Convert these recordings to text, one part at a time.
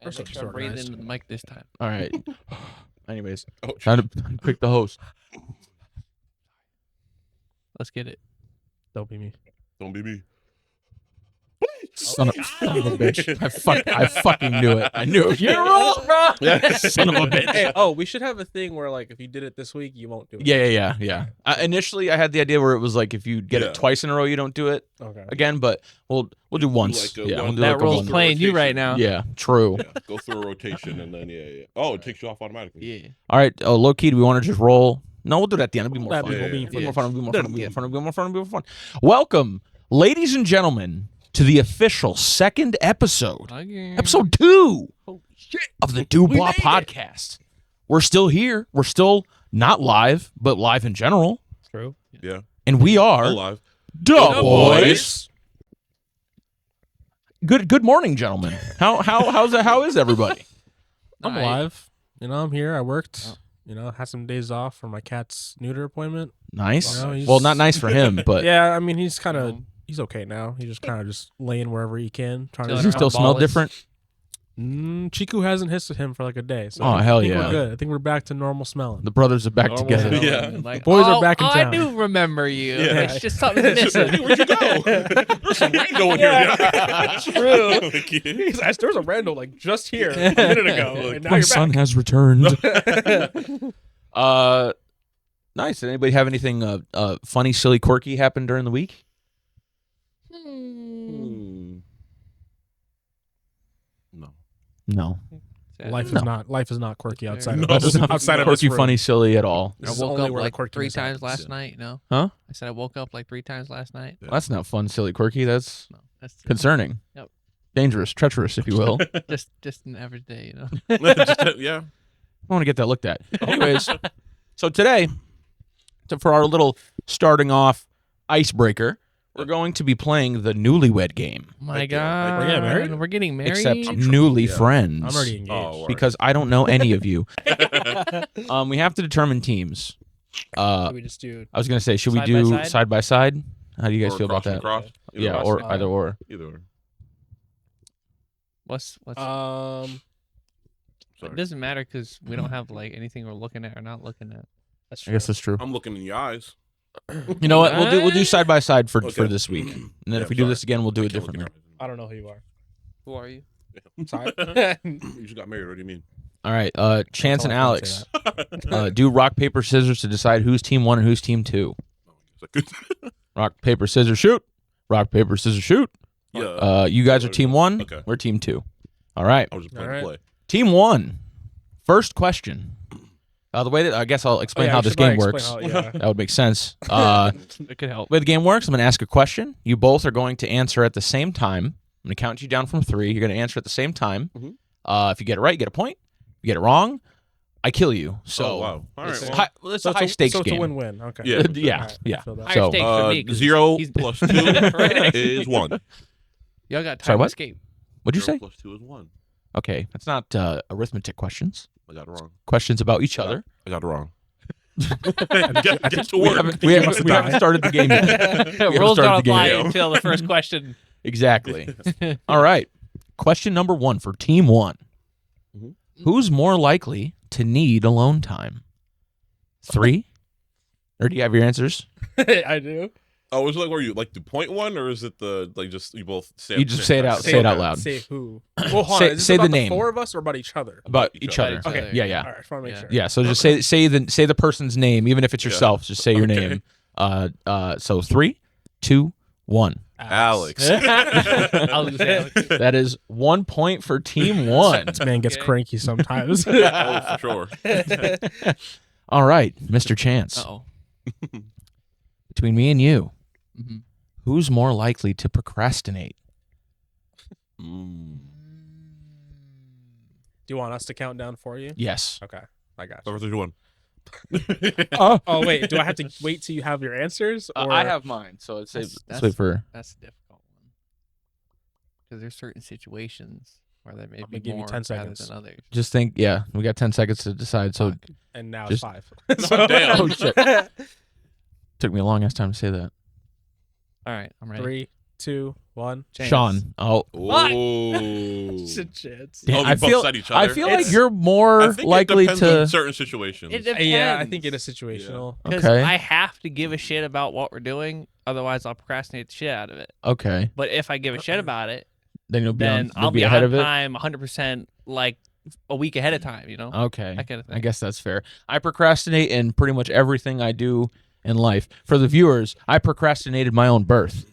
We're so I'm breathing into the mic this time. All right. Anyways, time to pick the host. Let's get it. Don't be me. Don't be me. Son of a bitch. I fucking knew it. I knew it. You're wrong, bro. Son of a bitch. Hey, we should have a thing where, like, if you did it this week, you won't do it. Yeah. Initially, I had the idea where it was like if you get it twice in a row, you don't do it again. But we'll do once. We'll do that role's playing you right now. Yeah, true. Yeah, go through a rotation and then Oh, it takes you off automatically. Yeah. All right. Low key, do we want to just roll? No, we'll do that at the end. It'll be more fun. That'd It'll be more fun. be More fun. Welcome, ladies and gentlemen, to the official second episode, episode 2 of the Dubois Podcast. We're still here. We're still not live, but live in general. True. Yeah. And we are alive. Dubois. Good morning, gentlemen. How is everybody? I'm alive. I'm here. I worked. Had some days off for my cat's neuter appointment. Nice. Well, not nice for him, but yeah. I mean, he's kind of he's okay now. He's just kind of just laying wherever he can. Does he still smell different? Chiku hasn't hissed at him for like a day. So hell yeah! We're good. I think we're back to normal smelling. The brothers are back together. Yeah. Like, boys are back in town. I do remember you. Yeah. It's just something missing. Where'd you go? There's some Rando in here. True. There was a Randall like just here a minute ago, and now My you're son back. has returned. Nice. Did anybody have anything funny, silly, quirky happen during the week? No. Life is not quirky outside No. of this. Outside of this quirky, room. funny, silly at all. This I is woke only up where like the quirkiness 3 times happens. last night. No. Huh? I said I woke up like 3 times last night. Well, that's not fun, silly, quirky. That's That's concerning. Yep. Dangerous, treacherous, if you will. just an average day, Yeah. I want to get that looked at. Anyways, so today, for our little starting off icebreaker, we're going to be playing the newlywed game. My Okay. God. We're getting married? We're getting married. Except newly friends. I'm already engaged. Oh, because I don't know any of you. We have to determine teams. Should we just do I was gonna say, should we Side by do side? side by side? How do you guys Or feel about cross and that? cross. Either Yeah, or. or either or. Either or. what's Sorry. it doesn't matter because we don't have like anything we're looking at or not looking at. That's I guess that's true. I'm looking in your eyes. You know what? We'll do side by side for Okay. this week, and then Yeah, if we do sorry. this again, we'll do it I can't look in differently. I don't know who you are. Who are you? Sorry. You just got married. What do you mean? All right, Chance and all I can say Alex, do rock paper scissors to decide who's team 1 and who's team 2. Rock paper scissors shoot. Rock paper scissors shoot. Yeah. You guys are team 1. Okay. We're team 2. All right, I was just playing All right. the play. team 1. First question. The way that I guess I'll explain how this game works. That would make sense. It could help. The way the game works, I'm going to ask a question. You both are going to answer at the same time. I'm going to count you down from 3. You're going to answer at the same time. Mhm. If you get it right, you get a point. If you get it wrong, I kill you. So Oh, wow. All right. it's, Well, it's a high stakes so it's game. a win-win. Okay. Yeah. Yeah, All right, yeah. I feel that. Higher So stakes for me, 'cause 0 he's- plus 2 is 1. Y'all got time Sorry, to what? escape. What'd you 0 say? plus 2 is 1. Okay, that's not arithmetic questions. I got it wrong. Questions about each other. I got it wrong. Get to We work. haven't started the game yet. Rules started don't the game apply yet. until the first question. Exactly. All right. Question number 1 for team 1. Mhm. Who's more likely to need alone time? 3? Or do you have your answers? I do. Oh, is it like where you like the point one, or is it the like just you both say You just say it out. Say it out loud. Say who? Well, hold Say- on. Is this say the about name. 4 of us or about each other? About Each each other. other. Okay. Yeah, yeah. All right. Just want to make Yeah. sure. Yeah, so just say the person's name, even if it's Yeah. yourself. Just say your Okay. name. So 3, 2, 1. Alex. I'll just say Alex. That is 1 point for team 1. This man gets Okay. cranky sometimes. Oh, for sure. All right, Mr. Chance. Uh-oh. Between me and you, Mm-hmm. who's more likely to procrastinate? Mm. Do you want us to count down for you? Yes. Okay. I got you. Over 3 to 1. Oh, wait. Do I have to wait till you have your answers? Or... I have mine, so let's That's- wait for. That's a difficult one. Because there's certain situations where there may I'm be gonna give you more 10 rather seconds. than others. Just think. Yeah, we got 10 seconds to decide. So And now Just- it's 5. Damn. Oh, shit. took me a long ass time to say that. All right, I'm ready. 3, 2, 1. Sean. Oh. Ooh. Chance. Damn, Oh, we I both feel said each I other? feel like It's- you're I more think likely it depends to on certain situations. It depends. Yeah, I think it is situational. Because Okay. I have to give a shit about what we're doing, otherwise I'll procrastinate the shit out of it. Okay. But if I give a shit about it, Then you'll be then on, I'll be ahead on of it. time 100% like a week ahead of time, you know? Okay. That kind of thing. I guess that's fair. I procrastinate in pretty much everything I do in life. For the viewers, I procrastinated my own birth.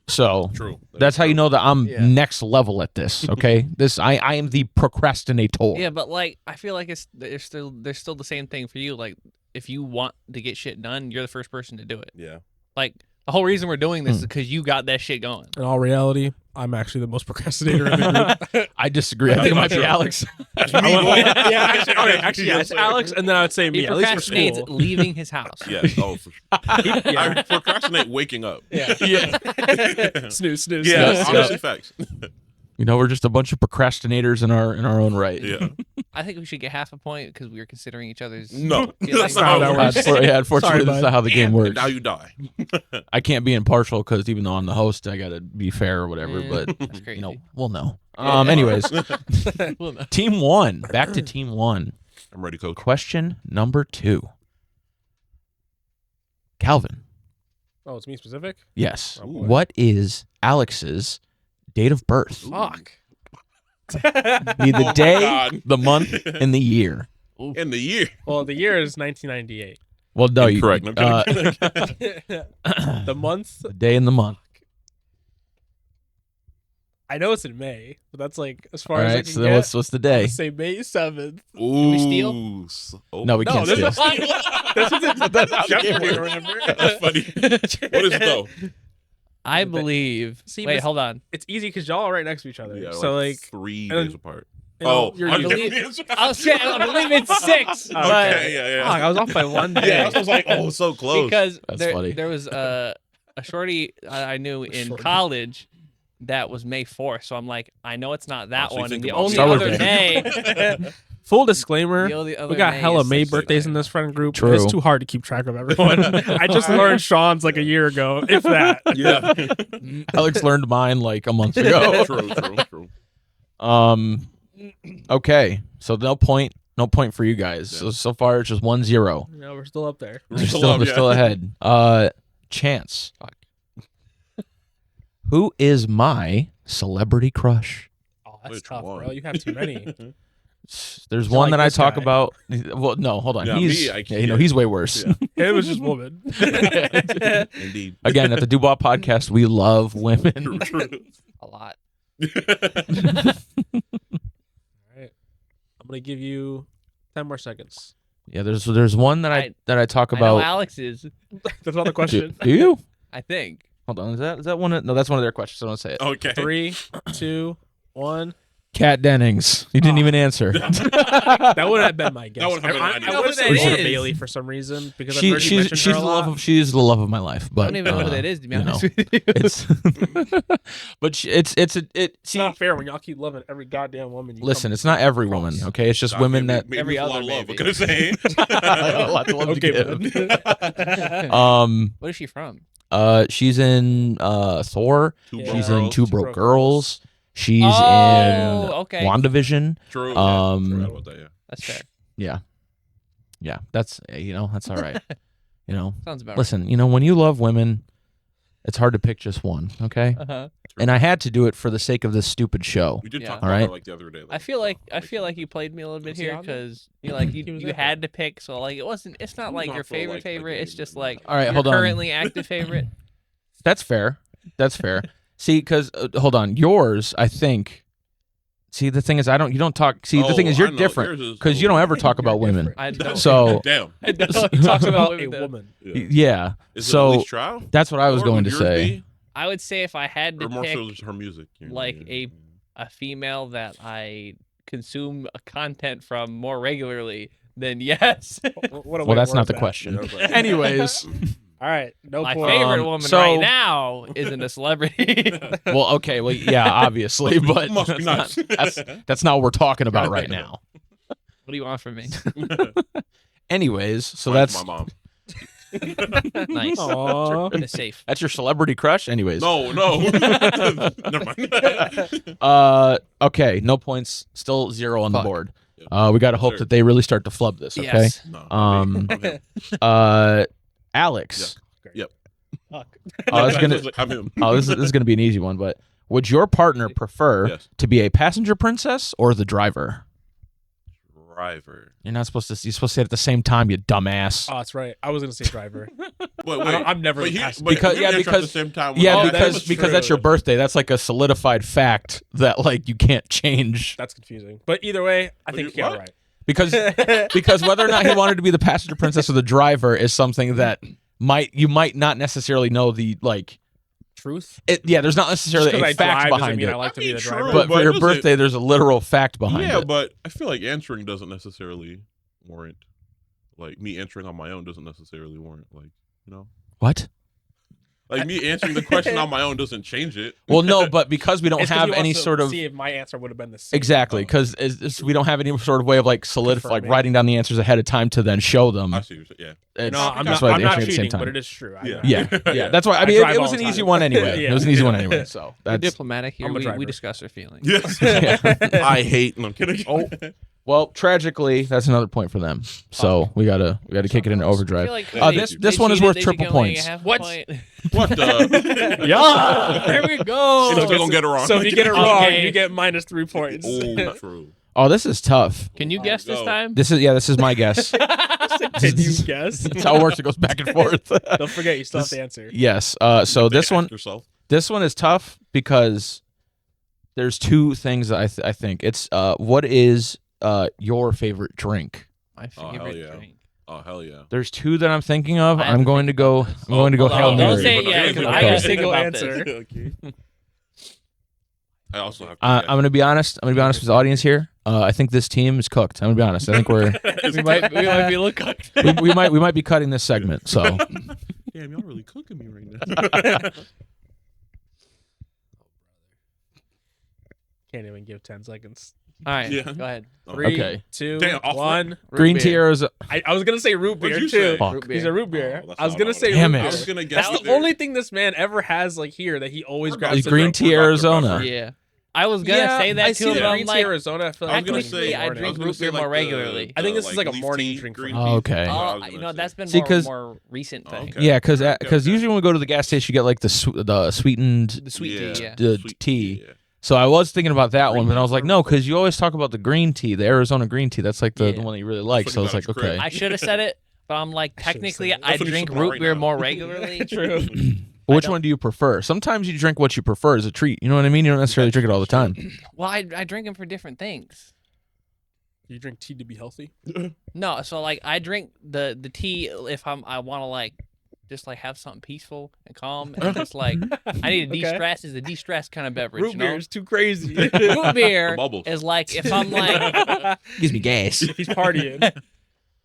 So True. that's how you know that I'm Yeah. next level at this. Okay, I am the procrastinator. Yeah, but like I feel like there's still the same thing for you. Like if you want to get shit done, you're the first person to do it. Yeah. Like the whole reason we're doing this is because you got that shit going. In all reality, I'm actually the most procrastinator in the group. I disagree. I think it might be Alex. That's me, boy. yeah, actually, yeah, it's Alex, and then I would say He me, at least for procrastinates school. leaving his house. Yes. Oh, for sure. I procrastinate waking up. Yeah. Yeah. Snooze. Yeah. Yes, Honestly, facts. You know, we're just a bunch of procrastinators in our own right. Yeah. I think we should get half a point because we were considering each other's. No. feelings. That's not how that works. Unfortunately, Sorry, that's bud. not how the game And works. now you die. I can't be impartial because even though I'm the host, I gotta be fair or whatever. Yeah, But that's crazy. you know, we'll know. Yeah. Anyways, Well, no. team one. Back to team one. I'm ready, coach. Question number 2. Calvin. Oh, it's me specific? Yes. Oh, boy. What is Alex's date of birth? Fuck. Need the Oh my day, God. the month, and the year. In the year. Well, the year is 1998. Well, no, you. Incorrect. I'm kidding. The month, The day and the month. I know it's in May, but that's like as far All as I right. can So then get. what's the I'm day? gonna say May 7th. Ooh. we steal? Oh. No, we No, can't this steal. is this is That's how the game Jeopardy works. or whatever. That's funny. What is it though? I believe. See, Wait, this- hold on. It's easy because y'all are right next to each other. Yeah, so like, 3 and- days apart. you know, Oh, you're I usually- believe I'll say I believe it's 6. But Okay, yeah. Fuck, I was off by one day. Yeah, I was like, oh, so close. because That's there, funny. there was a shorty I knew in Shorty. college that was May 4th. So I'm like, I know it's not that Oh, so you one. And think the about only Star Wars other Day. day, Full disclaimer, the only other we got May hella is May 6th. birthdays in this friend group. True. It's too hard to keep track of everyone. I just learned Sean's like a year ago, if that. yeah. Alex learned mine like a month ago. True. Okay. So no point for you guys. Yeah. So far it's just 1-0. No, we're still up there. They're still ahead. Chance. Who is my celebrity crush? Oh, that's Which tough, one? bro. You have too many. There's So, one like, that I this talk guy. about. Well, no, hold on. Yeah, He's me, I yeah, you know, can't. he's way worse. Yeah. It was just woman. Indeed. Again, at the Dubois Podcast, we love women. A lot. All right. I'm gonna give you 10 more seconds. Yeah, there's one that I talk I know about. Alex is. That's not the question. Do you? I think. Hold on. Is that one? No, that's one of their questions. I don't say it. Okay. 3, 2, 1. Kat Dennings. You didn't Oh. even answer. That would have been my guess. That would have been I mine. would know have who that said is. Bailey for some reason because I've heard you mention she's her a lot. she's the love of my life. But I don't even know who that is, to be you know, honest with you. It's but it's It's see. not fair when y'all keep loving every goddamn woman. You Listen, come it's not every woman. across. Okay, it's just women that Every Every other other love. maybe. What can I say? Lots of love to Okay, give. bud. What is she from? She's in Thor. Yeah. She's in Two Broke Broke Girls. She's Oh, in okay. WandaVision. True. Um, Forgot about that, yeah. That's fair. Yeah, that's that's all right. Sounds about Listen, when you love women, it's hard to pick just one. Okay, right. Uh-huh. and I had to do it for the sake of this stupid show. We did Yeah. talk All about right. that like the other day. I feel like you played me a little bit Was he here on there? because He was you there. had to pick. So like it's not like Not your for, like, favorite favorite. It's just like All right, your hold on. currently active favorite. That's fair. That's fair. See, because hold on, yours, I think. See, the thing is, you don't talk. See, the thing is, you're different because you don't ever talk about women. different. I don't. So Damn. I don't He talks about women, a though. woman. Yeah. Yeah. Is it So Elise Trial? that's what I was Or going would to yours say. be? I would say if I had to Or more pick so just her music. like a female that I consume content from more regularly, then yes. What a Well, way that's to not word the that. question. Yeah, right. Anyways, All right, no My point. favorite woman so- right now isn't a celebrity. well, okay, well, yeah, obviously, but Must be that's, nice. that's not what we're talking about right now. What do you want from me? Anyways, so Mine's that's my mom. Nice. Aw. In the safe. That's your celebrity crush? Anyways. No. Never mind. Okay, no points. Still 0 on the Fuck. board. We got to hope Sure. that they really start to flub this, okay? Yes. No, Um, I'm him. Alex. Yep. Fuck. Oh, this is gonna, I'm him. this is gonna be an easy one, but would your partner prefer Yes. to be a passenger princess or the driver? Driver. You're supposed to say it at the same time, you dumbass. Oh, that's right. I was gonna say driver. Wait, I'm never But the he- passenger. but Because- we yeah, answered at because- the same time. Yeah, Oh, because that's that's true. your birthday. That's like a solidified fact that like you can't change. That's confusing. But either way, I But think you- you got it what? right. Because whether or not he wanted to be the passenger princess or the driver is something that you might not necessarily know the like. Truth. Yeah, there's not necessarily Because a I fact drive doesn't behind mean it. I like to be the True, driver. But for but your does it- birthday, there's a literal fact behind Yeah, it. but I feel like answering doesn't necessarily warrant. Like me answering on my own doesn't necessarily warrant. Like What? like me answering the question on my own doesn't change it. Well, no, but because we don't It's 'cause have he any wants to sort of see if my answer would have been the same. exactly because we don't have any sort of way of like like Confirming. writing down the answers ahead of time to then show them. I see. What you're saying. Yeah. It's- No, I'm that's not. why I'm they not answer at the same cheating, time. but it is true. I know. Yeah. That's why. I I mean, drive it all was the an time. easy one anyway. Yeah. It was an easy one anyway. So We're that's diplomatic here. I'm a driver. We discuss our feelings. Yes. Yeah. I hate. No, I'm kidding. Oh. Well, tragically, that's another point for them. So we gotta kick it into I overdrive. feel like This they one is cheated, worth they triple should get only points. a half What? point. What the? Yeah. There we go. Still gonna get it wrong. So if you get it wrong, Okay. you get -3 points. Oh, true. Oh, this is tough. Can you guess this Go. time? This is my guess. Can you guess? That's how it works. It goes back and forth. Don't forget, you still have to answer. Yes. So this one is tough because there's two things that I think. It's what is your favorite drink? My Oh, favorite hell yeah. drink. Oh hell yeah. There's two that I'm thinking of. I have I'm to going to think go. about this. I'm going to go hold Hail on, Mary. don't say it yet, because I got Okay. a single Okay. answer. Okay. I also have. I'm going to be honest. I'm going to be honest with the audience here. I think this team is cooked. I'm going to be honest. I think we might be looking. we might be cutting this segment. So Damn, y'all really cooking me right now. Can't even give 10 seconds. All right, Yeah. go ahead. 3, Okay. 2, Damn, off 1. green beer. tea Arizona. I was gonna say root beer What'd you too. say? Fuck. Root beer. He's a root beer. Oh, that's I was not gonna what say Damn root it. I beer. was gonna guess. That's the only thing this man ever has like here that he always grabs. to Green drink. tea Dr. Arizona. Pepper. Yeah, I was gonna Yeah, say that I too, see but the I'm green tea like, Arizona. I feel I like was gonna technically, say. I was drink gonna root say, beer like, more regularly. I think this is like a leaf morning tea, drink for green me. Oh, tea. okay. That's what I Oh, was you gonna know, say. that's been See, more 'cause- more recent Oh, thing. okay. Yeah, because Okay. usually when we go to the gas station, you get like the sweetened The sweet tea, yeah. Sweet tea. So I was thinking about that one, but I was like, no, because you always talk about the green tea, the Arizona green tea. That's like the Yeah. one that you really like. That's So I what was he like, got at his okay. crib. I should have said it, but I'm like, I should've technically, said it. I That's what he's drink talking root right beer now. more regularly. True. Which don't- one do you prefer? Sometimes you drink what you prefer as a treat. You know what I mean? You don't necessarily drink it all the time. Well, I drink them for different things. You drink tea to be healthy? No, so like I drink the tea if I want to like just like have something peaceful and calm and just like I need to Okay. de-stress. Is a de-stress kind of beverage. Root you know? beer is too crazy. Root beer The bubbles. is like if I'm like Gives me gas. He's partying.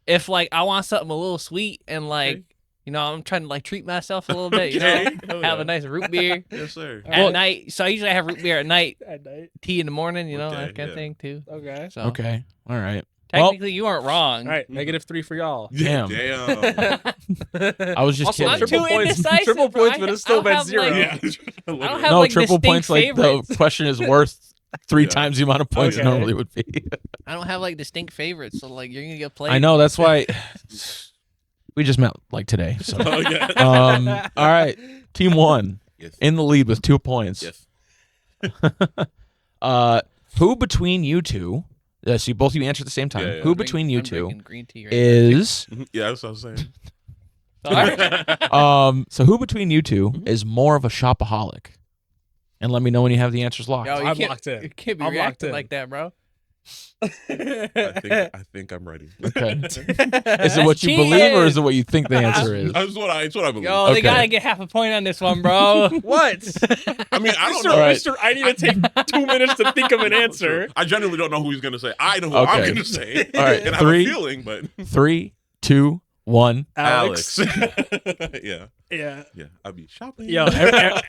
if like I want something a little sweet and like Okay. you know I'm trying to like treat myself a little bit. You Okay. know, Oh, have yeah. a nice root beer Yes, sir. at Well- night. So I usually have root beer at night, At night. tea in the morning. You know Okay, that kind of yeah. thing too. Okay. So Okay. All right. Well, technically you aren't wrong. All right. -3 for y'all. Damn. Damn. I was just Also, I'm kidding. triple too points. indecisive, Triple bro. points, but it's still I don't been have, 0. like- Yeah. I don't have No, like triple distinct points. Like favorites. the question is worth 3 Yeah. times the amount of points it Okay. normally would be. I don't have like distinct favorites, so like you're gonna get played. I know. That's why we just met like today. So. Okay. All right. Team 1 Yes. in the lead with 2 points. Yes. Who between you two? So you both of you answer at the same time. Yeah, yeah. Who I'm between you I'm two drinking green tea right is Yeah, that's what I was saying. now. Sorry. so who between you two is more of a shopaholic? And let me know when you have the answers locked. Yo, you I'm can't- locked in. You can't be I'm locked reacting in. like that, bro. I think I'm ready. Okay. Is it what you believe or is it what you think the answer is? That's what I believe. Yo, they Okay. gotta get half a point on this one, bro. What? I mean, I don't Mr. know. All right. Mr. I need to take 2 minutes to think of an answer. I genuinely don't know who he's gonna say. I know who Okay. I'm gonna say. All right, And I 3, have a feeling, but 3, 2, 1. Alex. Yeah. Yeah. Yeah. I'll be shopping. Yo,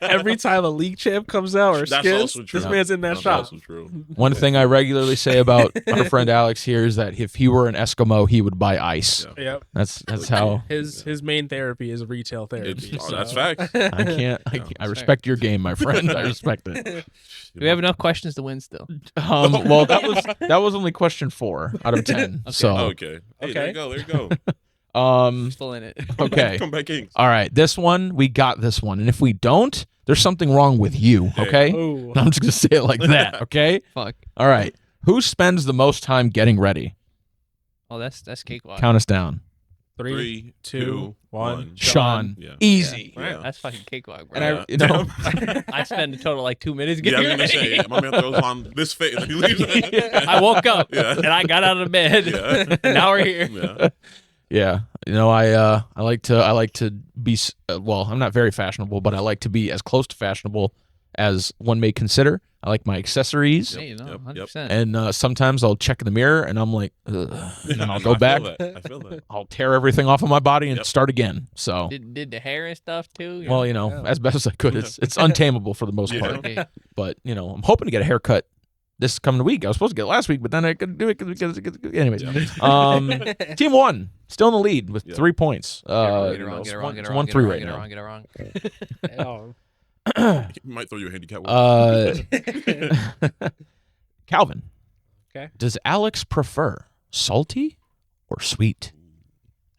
every time a league champ comes out or That's skins, also true. this man's in that That's shop. also true. One thing I regularly say about our friend Alex here is that if he were an Eskimo, he would buy ice. Yeah. Yep. That's how His main therapy is retail therapy. That's so. facts. I respect your game, my friend. I respect it. Do we have enough questions to win still? Well, that was only question 4 out of 10. So Okay. Hey, there you go. There you go. Still in it. okay. Come back, Kings. All right, this one, we got this one. And if we don't, there's something wrong with you, okay? Ooh. I'm just going to say it like that, okay? Fuck. All right. Who spends the most time getting ready? Oh, that's cakewalk. Count us down. 3, 2, 1. Sean. Yeah. Easy. Yeah. That's fucking cakewalk, bro. And Yeah. you know, I spend a total of like 2 minutes Yeah, I getting was gonna ready. say, my man throws on this face and he leaves. I woke up Yeah. and I got out of bed. Yeah. And now we're here. Yeah. yeah. You know, I like to be well, I'm not very fashionable, but I like to be as close to fashionable as one may consider. I like my accessories. Hey, you know, Yep. 100%. And sometimes I'll check in the mirror and I'm like, ugh. And then I'll go back. I feel that. I'll tear everything off of my body and Yep. start again. So, Did the hair and stuff too? well, you know, as best as I could. It's untamable for the most Yeah. part. Okay. But, you know, I'm hoping to get a haircut this coming week. I was supposed to get it last week, but then I couldn't do it because anyways. Yeah. Team 1 still in the lead with Yeah. 3 points. Get it wrong, get it wrong, get it wrong, it's get it 1-3 wrong, right get it now. wrong, get it wrong. Oh. You might throw you a handicap. Calvin. Okay. Does Alex prefer salty or sweet?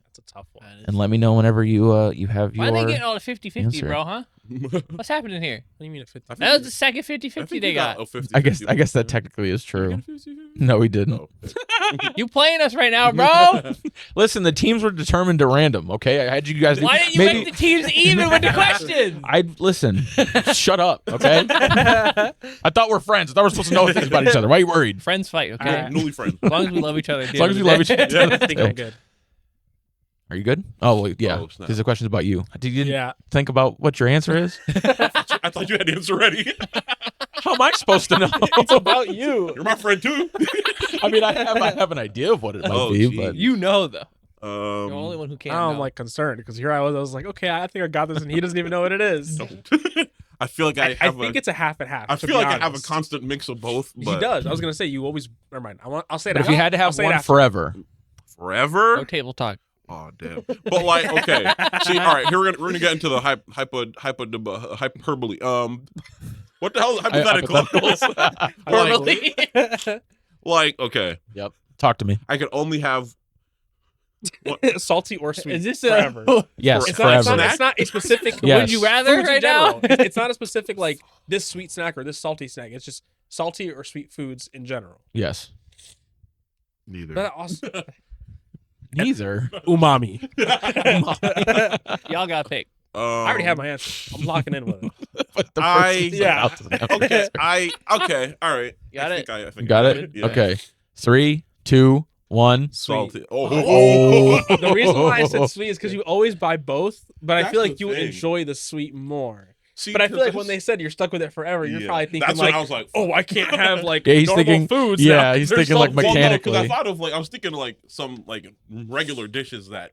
That's a tough one. And let me know whenever you have your. Why are they getting all the 50-50, answer. bro, huh? What's happening here? What do you mean a 50? That was the second 50-50 they got. I guess that technically is true. No, we didn't. No. You playing us right now, bro? Listen, the teams were determined at random. Okay, I had you guys. Why didn't you make the teams even with the question? I listen. Shut up. Okay. I thought we're friends. I thought we're supposed to know things about each other. Why are you worried? Friends fight, okay? Newly friends. As long as we love each other. As long as we love each other. I think I'm good. Are you good? Oh, well, yeah. Oh, snap. Because the question's about you. Did you Yeah. think about what your answer is? I thought you had the answer ready. How am I supposed to know? It's about you. You're my friend too. I mean, I have an idea of what it might Oh, be, geez. but You know, though. You're the only Um, one who can't Now I'm know. like concerned because here I was like, okay, I think I got this, and he doesn't even know what it is. I feel like I think it's a half and half. I to feel be like I have a honest. constant mix of both. But He does. I was gonna say you always. Never mind. I'll say but that. if you had to I'll have say it one after. forever, forever. No table talk. Oh damn! But like, okay. See, all right. Here we're gonna get into the hyperbole. What the hell is hypothetical? Normally. Like, okay, yep. Talk to me. I could only have. Salty or sweet. Is this forever? Yes, For- It's forever. not, it's not a specific. Yes. Would you rather foods in right now? general. It's not a specific like this sweet snack or this salty snack. It's just salty or sweet foods in general. Yes. Neither. But also Neither. umami. Y'all got to pick. I already have my answer. I'm locking in with it. But the I- person's yeah. about to have an Okay, answer. okay, all right. Got I it? think I think Got I it? Yeah. Okay. 3, 2, 1. Salty. Oh. The reason why I said sweet is because you always buy both, but I That's feel like the you would thing. enjoy the sweet more. See, But I feel like when 'cause they said you're stuck with it forever, you're yeah. probably thinking That's like, what I was like. oh, I can't have like Yeah, he's normal thinking- foods. yeah, now. he's They're thinking like so Well, no, mechanically. because I thought of like I was thinking like some like regular dishes that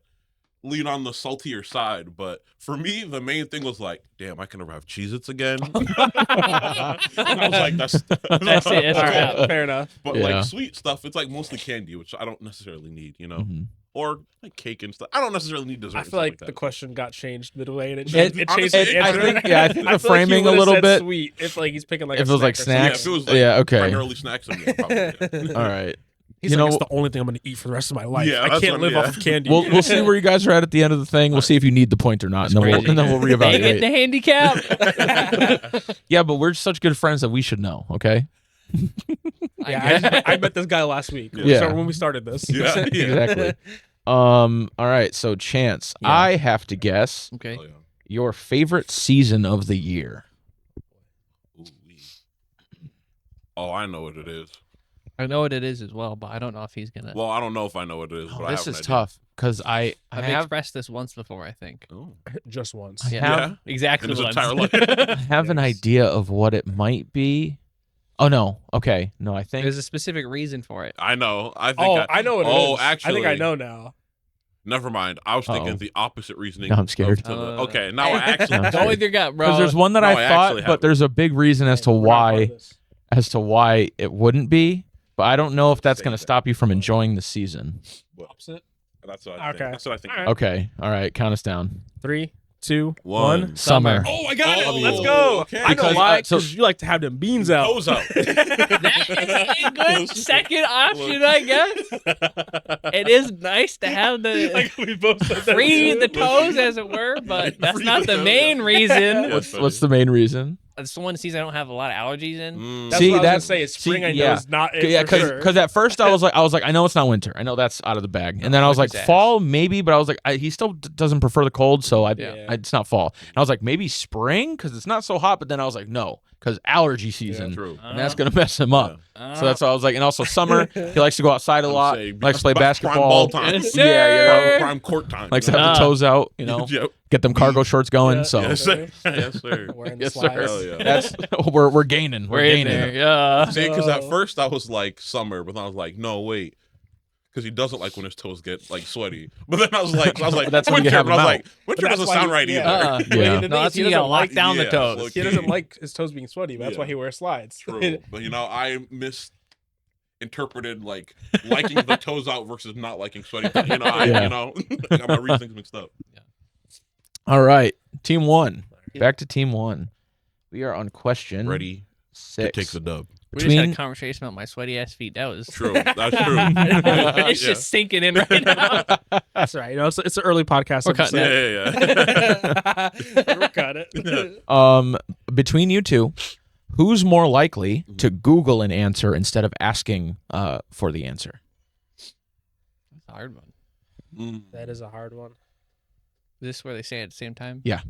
lean on the saltier side, but for me the main thing was like, damn, I can never have Cheez-Its again. And I was like, that's That's it. That's All right. right, fair enough. But Yeah. like sweet stuff, it's like mostly candy, which I don't necessarily need, you know, Mhm. or like cake and stuff. I don't necessarily need dessert. I and feel stuff like that. the question got changed midway, and it It- changed honestly, the I answer. think- yeah, I think the feel like he framing a would've little said bit- Sweet, if like he's picking like If a it was like snack or something. Yeah, snacks. if it was like Yeah, okay. primarily snacks, then yeah, probably. All right. He's You like, know- it's the only thing I'm going to eat for the rest of my life. Yeah, I that's can't what- live yeah. off of candy. We'll see where you guys are at the end of the thing. We'll see if you need the point or not, and then crazy. we'll They get reevaluate. the handicap. Yeah, but we're such good friends that we should know. Okay. Yeah, I met this guy last week. Yeah. So when we started this. Yeah, yeah. Exactly. All right. So, Chance, Yeah. I have to guess Okay. Oh, yeah. your favorite season of the year. Ooh-wee. Oh, I know what it is. I know what it is as well, but I don't know if he's gonna. Well, I don't know if I know what it is. Oh, but I this have is an idea. tough because I I've have expressed this once before, I think. Oh. Just once. I Yeah. have, Exactly. In his once. entire life. I have an Yes. idea of what it might be. Oh no. Okay. No, I think There's a specific reason for it. I know. I think. Oh, I know what it is. Oh, I think I actually- know now. Never mind. I was thinking the opposite reasoning. Now I'm scared. Okay, now I actually. Go with your gut, bro. Because there's one that No, I I thought, actually but have. there's a big reason as to We're not part of why this. it wouldn't be. But I don't know if that's going to stop you from enjoying the season. Opposite. That's what I think. Okay. That's what I think. All right. Okay, all right, count us down. 3, 2, One. 1. Summer. Oh, I got it. Oh, Let's go. okay. I know Because, why. so- Because you like to have them beans out. Toes out. That is a good second option, I guess. It is nice to have the Like we both said that free too. the toes, as it were, but that's Free not the the toes, main yeah. reason. Yeah. What's the main reason? It's the one season I don't have a lot of allergies in. That's See, what I was gonna that's- say. It's spring. see, I know yeah. is not it Yeah, for sure. because at first I was like, I know it's not winter. I know that's out of the bag. And then I was like, Winter's ass. fall maybe, but I was like, he still doesn't prefer the cold, so Yeah. it's not fall. And I was like, maybe spring because it's not so hot. But then I was like, no, because allergy season, True. and that's gonna mess him up. So that's why I was like, and also summer, he likes to go outside a lot, saying, likes to play prime basketball, ball time. Yes, yeah, sir. Prime court time. likes to have the toes out, you know, Yep. get them cargo shorts going. Yeah. So Yes, sir. Yes, sir. Wearing the yes, sir. slides. Hell yeah. That's we're gaining. We're We're in gaining. there. Yeah. See, because at No. first I was like summer, but then I was like, no, wait. Because he doesn't like when his toes get like sweaty. But then I was like, That's when you winter. have But I was them like, But winter that's doesn't why sound he- right yeah. either. Yeah. But the thing No, is, that's he when you doesn't gotta lock like down the yeah, toes. look. He doesn't like his toes being sweaty. But that's Yeah. why he wears slides. True. But I misinterpreted like liking the toes out versus not liking sweaty. I Yeah. got my reasons mixed up. All right, team one. Back to team one. We are on question Ready to 6. take the dub. We just had Between- a conversation about my sweaty ass feet. That was True. That's true. it's Yeah. just sinking in right now. That's right. It's an early podcast. We're cutting Yeah. We'll cut it. Between you two, who's more likely to Google an answer instead of asking for the answer? That's a hard one. That is a hard one. Is this where they say it at the same time? Yeah.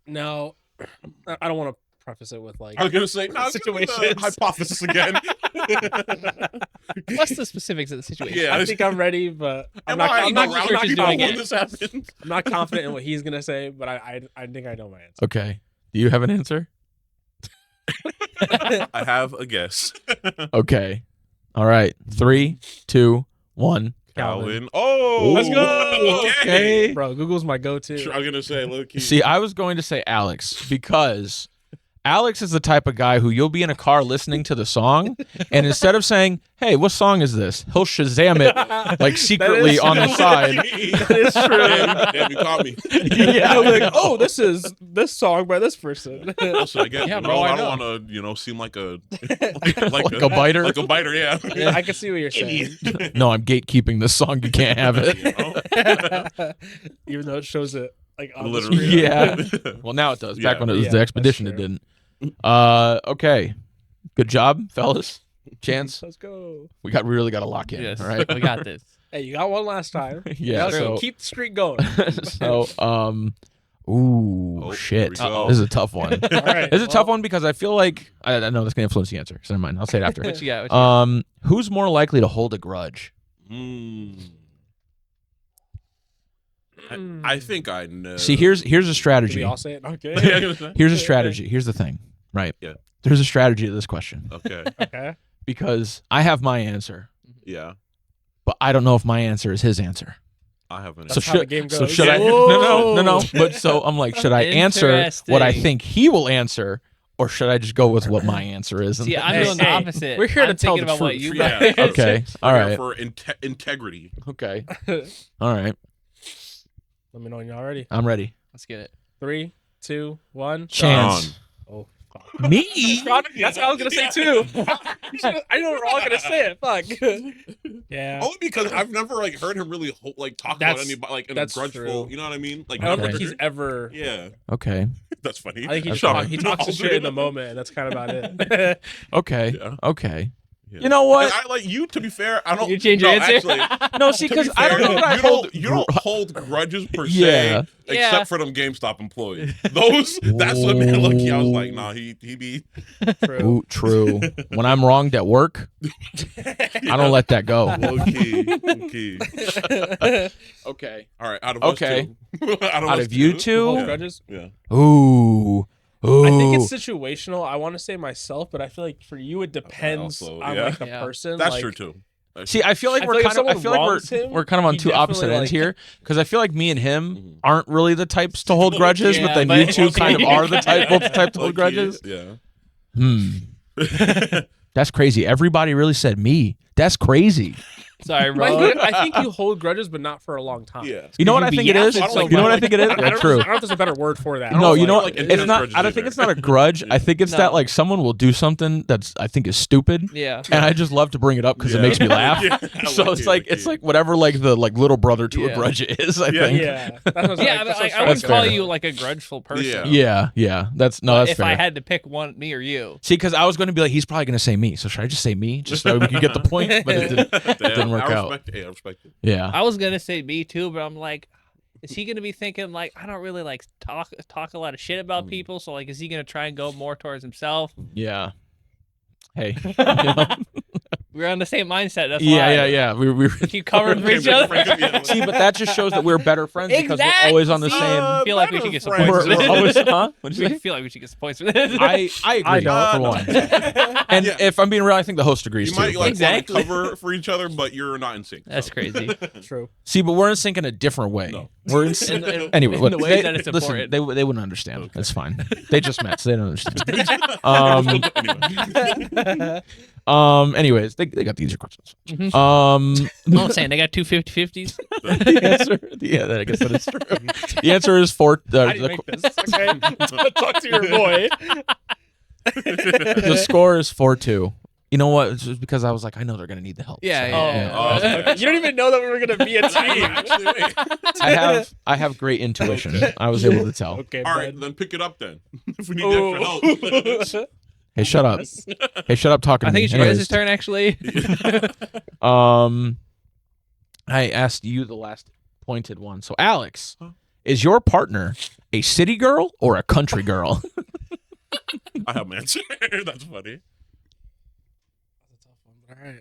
No, I don't want to preface it with like I was gonna say no, it's gonna be the situations. hypothesis again. What's the specifics of the situation? Yeah. I think I'm ready, but I'm not I'm not sure she's doing when it. this happens. I'm not confident in what he's gonna say, but I think I know my answer. Okay. Do you have an answer? I have a guess. Okay. All right. 3, 2, 1. Calvin. Oh, Let's go. Okay. Bro, Google's my go-to. I was gonna say, low key. See, I was going to say Alex because Alex is the type of guy who you'll be in a car listening to the song, and instead of saying, "Hey, what song is this?" he'll Shazam it like secretly on the side. That is true. Damn, you caught me. Yeah, I'm like, oh, this is this song by this person. Also, I guess, Yeah, you bro, know, I I don't know. want to, seem like a Like a biter? Like a biter, yeah. Yeah, I can see what you're saying. No, I'm gatekeeping this song. You can't have it. You know? Even though it shows it like on Literally. the screen. Yeah. Well, now it does. Back Yeah. when it was Yeah, the that's expedition, it true. didn't. Okay. Good job, fellas. Chance. Let's go. We really got to lock in. Yes, All right. we got this. Hey, you got one last time. Yeah. Let's So, keep the streak going. so, ooh, Oh, shit. here we go. This is a tough one. All right. This is a tough one because I feel like I know that's gonna influence the answer. So never mind. I'll say it after. What you got? What you got? Who's more likely to hold a grudge? I think I know. See, here's a Did we strategy. all say it? Okay. Yeah, I'm gonna say. Here's a strategy. Here's the thing, right? Yeah. There's a strategy to this question Okay. Okay. because I have my answer, Yeah. but I don't know if my answer is his answer. I haven't. That's how the game So goes. should I? Whoa. No. But so I'm like, should I answer what I Interesting. think he will answer, or should I just go with what my answer is? See, I'm Hey, doing the hey, opposite. we're here to I'm tell thinking the about what truth. you Yeah. guys. Okay. All We're here right. For integrity. Okay. All right. Let me know when you're ready. I'm ready. Let's get it. 3, 2, 1. Chance. Oh, fuck. Me? That's what I was gonna say too. I know we're all gonna say it. Fuck. Yeah. Only because I've never like heard him really talk about That's- anybody like in a that's grudgeful. true. You know what I mean? Like I don't Okay. think he's ever. Yeah, Okay. that's funny. I think he, That's talk, fine. he talks his shit in the moment, and that's kind of about it. Okay. Yeah. Okay. Yeah. You know what? And I like you. To be fair, I don't. You change your no, answer? Actually, No, see, to be because I don't fair, know what I you hold. You don't hold grudges per Yeah. se, except for them GameStop employees. Those. That's what made look. I was like, nah, he be. True. Ooh, true. When I'm wronged at work, I don't let that go. Low key. Okay. All right, out of Okay. us two. Out of you two? Hold Yeah. grudges. Yeah. Ooh. Ooh. I think it's situational. I want to say myself, but I feel like for you it depends also, on yeah. like the Yeah. person. That's like, true too. See, I feel like I we're feel like kind if of. I someone feel like wrongs him, we're kind of on he two opposite definitely, ends like- here because I feel like me and him Mhm. aren't really the types to hold grudges, Yeah, but then but- you two kind of are the type to hold Low-key, grudges. Yeah. That's crazy. Everybody really said me. That's crazy. Sorry, I bro. think, I think you hold grudges, but not for a long time. Yeah. You know what you I be think it is? yapping so You know what I much. think it is? I Yeah, don't, true. I don't know if there's a better word for that. I No, don't you know, know like what? intense It's not. grudges I don't think either. it's not a grudge. I think it's that No. like someone will do something that's I think is stupid, Yeah. and I just love to bring it up because it Yeah. makes me laugh. Yeah, So low-key, it's like low-key. whatever like the little brother to a Yeah. grudge is. I Yeah. think. Yeah, that's what Yeah, like, but that's what I wouldn't That's call fair. you like a grudgeful person. Yeah. Yeah. That's But that's if fair. I had to pick one, me or you. See, because I was going to be like, he's probably going to say me. So should I just say me, just so we could get the point? But it didn't work out. I respect it. Yeah. I was gonna say me too, but I'm like, is he gonna be thinking like I don't really like talk a lot of shit about people, so like is he gonna try and go more towards himself? Yeah. Hey. You know? We're on the same mindset. That's why. Yeah. We Keep covering for each other. Yeah. See, but that just shows that we're better friends because we're always on the Exactly. same. I feel like we should get some Better points We're, for we're this. always, huh? What'd you I say? feel like we should get some points for this. I agree. I don't. For one. And Yeah. if I'm being real, I think the host agrees You too. might like Exactly. want to cover for each other, but you're not in sync. That's so. crazy. True. See, but we're in sync in a different way. No. We're in anyway. in What, the way they, that it's listen, important. they wouldn't understand. Okay. That's fine. They just met, so they don't understand. Anyways, they got the easier questions. Mhm. Um, I'm saying they got two 50-50s. the answer, yeah, I guess that is true. The answer is four. How do you make this? Okay, talk to your boy. The score is 4-2. You know what? It's just because I was like, I know they're gonna need the help. Yeah, so, yeah. Oh, okay. You don't even know that we were gonna be a team. Actually, wait. I have great intuition. Okay. I was able to tell. Okay, All right, bud. then pick it up then. If we need extra help. Hey, shut up. Hey, shut up talking I to think me. it's your guys' Anyways, turn actually. I asked you the last pointed one. So, Alex, is your partner a city girl or a country girl? I have an answer. That's funny. All right.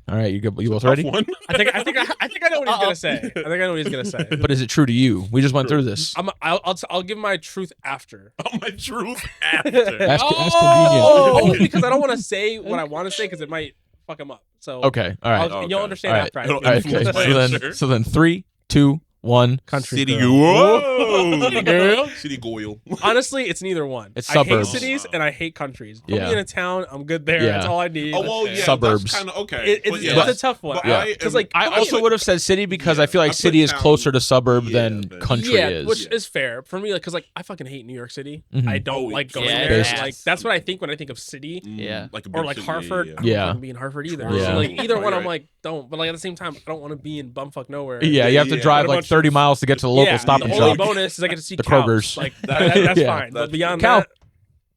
All right, you both Tough ready? one. I think I know what he's gonna say. I think I know what he's gonna say. But is it true to you? We just went through this. I'll give my truth after. Oh, my truth after. That's convenient. Only because I don't want to say what I want to say because it might fuck him up. So Okay, all right. Okay. you'll understand All right. after. I It'll give All right, you influence okay. my So answer. then 3, 2, 1. country City girl. Whoa. Girl. City Goyle. Honestly, it's neither one. It's I suburbs. hate cities and I hate countries. Put Yeah. me in a town, I'm good there. Yeah. That's all I need. Oh, well, yeah. Suburbs. Kind of okay. It's, but yeah, it's a tough one. but Yeah. Because like I also would have said city because I feel I like put city is town- closer to suburb yeah, than than- country yeah, is. which is fair for me. Like, because like I fucking hate New York City. Mhm. I don't Oh, like going yeah, there. yeah. Like that's what I think when I think of city. Yeah. Like a Or big like city, Hartford. yeah. I don't Yeah. want to be in Hartford either. Yeah. So like either Right, one, I'm right. like don't. But like at the same time, I don't want to be in bumfuck nowhere. Yeah, you have to Yeah. drive Got a like bunch 30 of- miles to get to the local Stop the and only Shop. bonus is I get to see The cows. Krogers. Like that's Yeah. fine. But That's beyond Cow.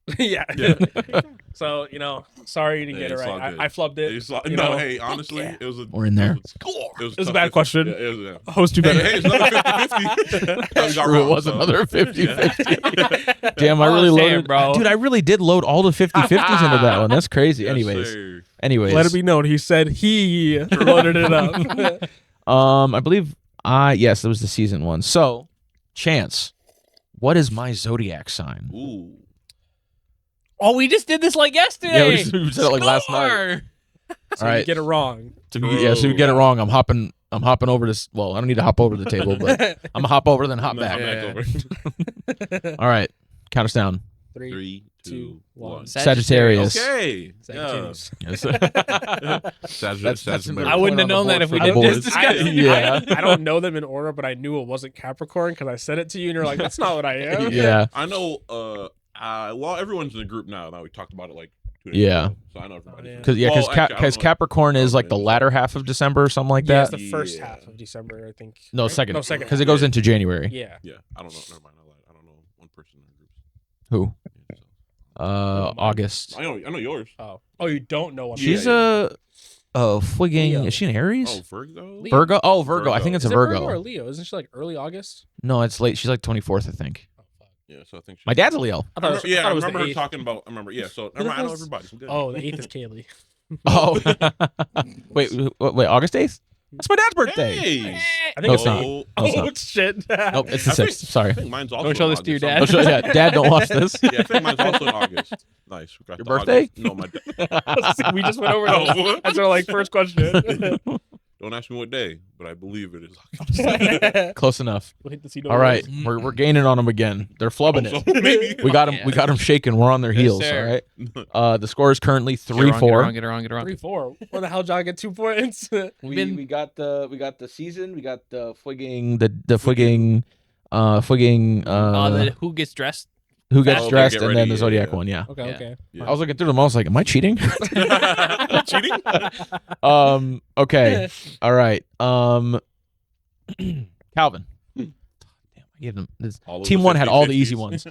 that, yeah. Yeah. So sorry you didn't Yeah, get it it's all right. good. I flubbed it. It's like, you no, know? hey, honestly, Yeah. it was a. We're in there. It was a tough bad 50. question. Yeah, it was, yeah. Host, you Hey, better. hey, it's another 50-50. True, it was another 50-50. Damn, I All really I'm saying, loaded. bro. Dude, I really did load all the 50-50s into that one. That's crazy. Yes, Anyways. sir. Anyways. Let it be known. He said he loaded it up. I believe yes, it was the season one. So, Chance, what is my zodiac sign? Ooh. Oh, we just did this like yesterday. Yeah, we said it like last night. Score! So All you right. get it wrong. So you get it wrong. I'm hopping over this. Well, I don't need to hop over the table, but I'm gonna hop over then hop No, back. hop back over. All right, count us down. 3, 3, 2, 2, 1. 1. Sagittarius. Okay. Sagittarius. Yes. That's important I wouldn't have known that if we didn't board. just discuss it. Yeah. I don't know them in order, but I knew it wasn't Capricorn because I said it to you, and you're like, "That's not what I am." Yeah. I know. Well, everyone's in the group now. Now we talked about it like 2 days Yeah. ago, so I know everybody. Yeah. Because Well, actually, I don't know. Capricorn is like the Yeah. latter half of December or something like Yeah, that. it's the first Yeah. half of December, I think. No, right? second. No, second. Because it goes into January. Yeah. Yeah, I don't know. Never mind. I lied. I don't know one person in the group. Who? Yeah, so. August. I know yours. Oh, you don't know what? Yeah, She's yeah. frigging. Leo. Is she an Aries? Oh, Virgo. Leo. Virgo. Oh, Virgo. I think it's Is a it Virgo or Virgo. Leo? Isn't she like early August? No, it's late. She's like 24th, I think. Oh, fuck. Yeah, so I think she. My dad's a Leo. I thought it was, Yeah, I thought I it was remember the her 8th. talking about. I remember. Yeah, so never mind. I know everybody. I'm good. Oh, the 8th is Kaylee. Oh. Wait, August 8th? That's my dad's birthday. Hey. I No, think it's not. Oh, No, it's Oh not. shit! Nope, it's the I think- 6th. Sorry. I think mine's also Don't show in this to your August. dad. Yeah, Dad, don't watch this. Yeah, I think mine's also in August. Nice. We got Your the birthday? August. No, my dad. We just went over No. that. That's our first question. Don't ask me what day, but I believe it is August. Close enough. We'll hit the seat All over. right, we're gaining on them again. They're flubbing So it. maybe. We got them. Yeah. We got them shaking. We're on their Yes, heels. sir. All right. The score is currently Get it 3-4. wrong. 3-4. Where the hell, John, get 2 points? We got the season. We got the fwigging Who gets dressed? who gets Okay, dressed, get and ready, then the yeah, Zodiac yeah. one. Yeah. Okay, Yeah. okay. Yeah. I was looking through them. I was like, am I cheating? Cheating? Okay. All right. Calvin. Damn, I gave them this. All of Team the one had all the 50-50s. easy ones.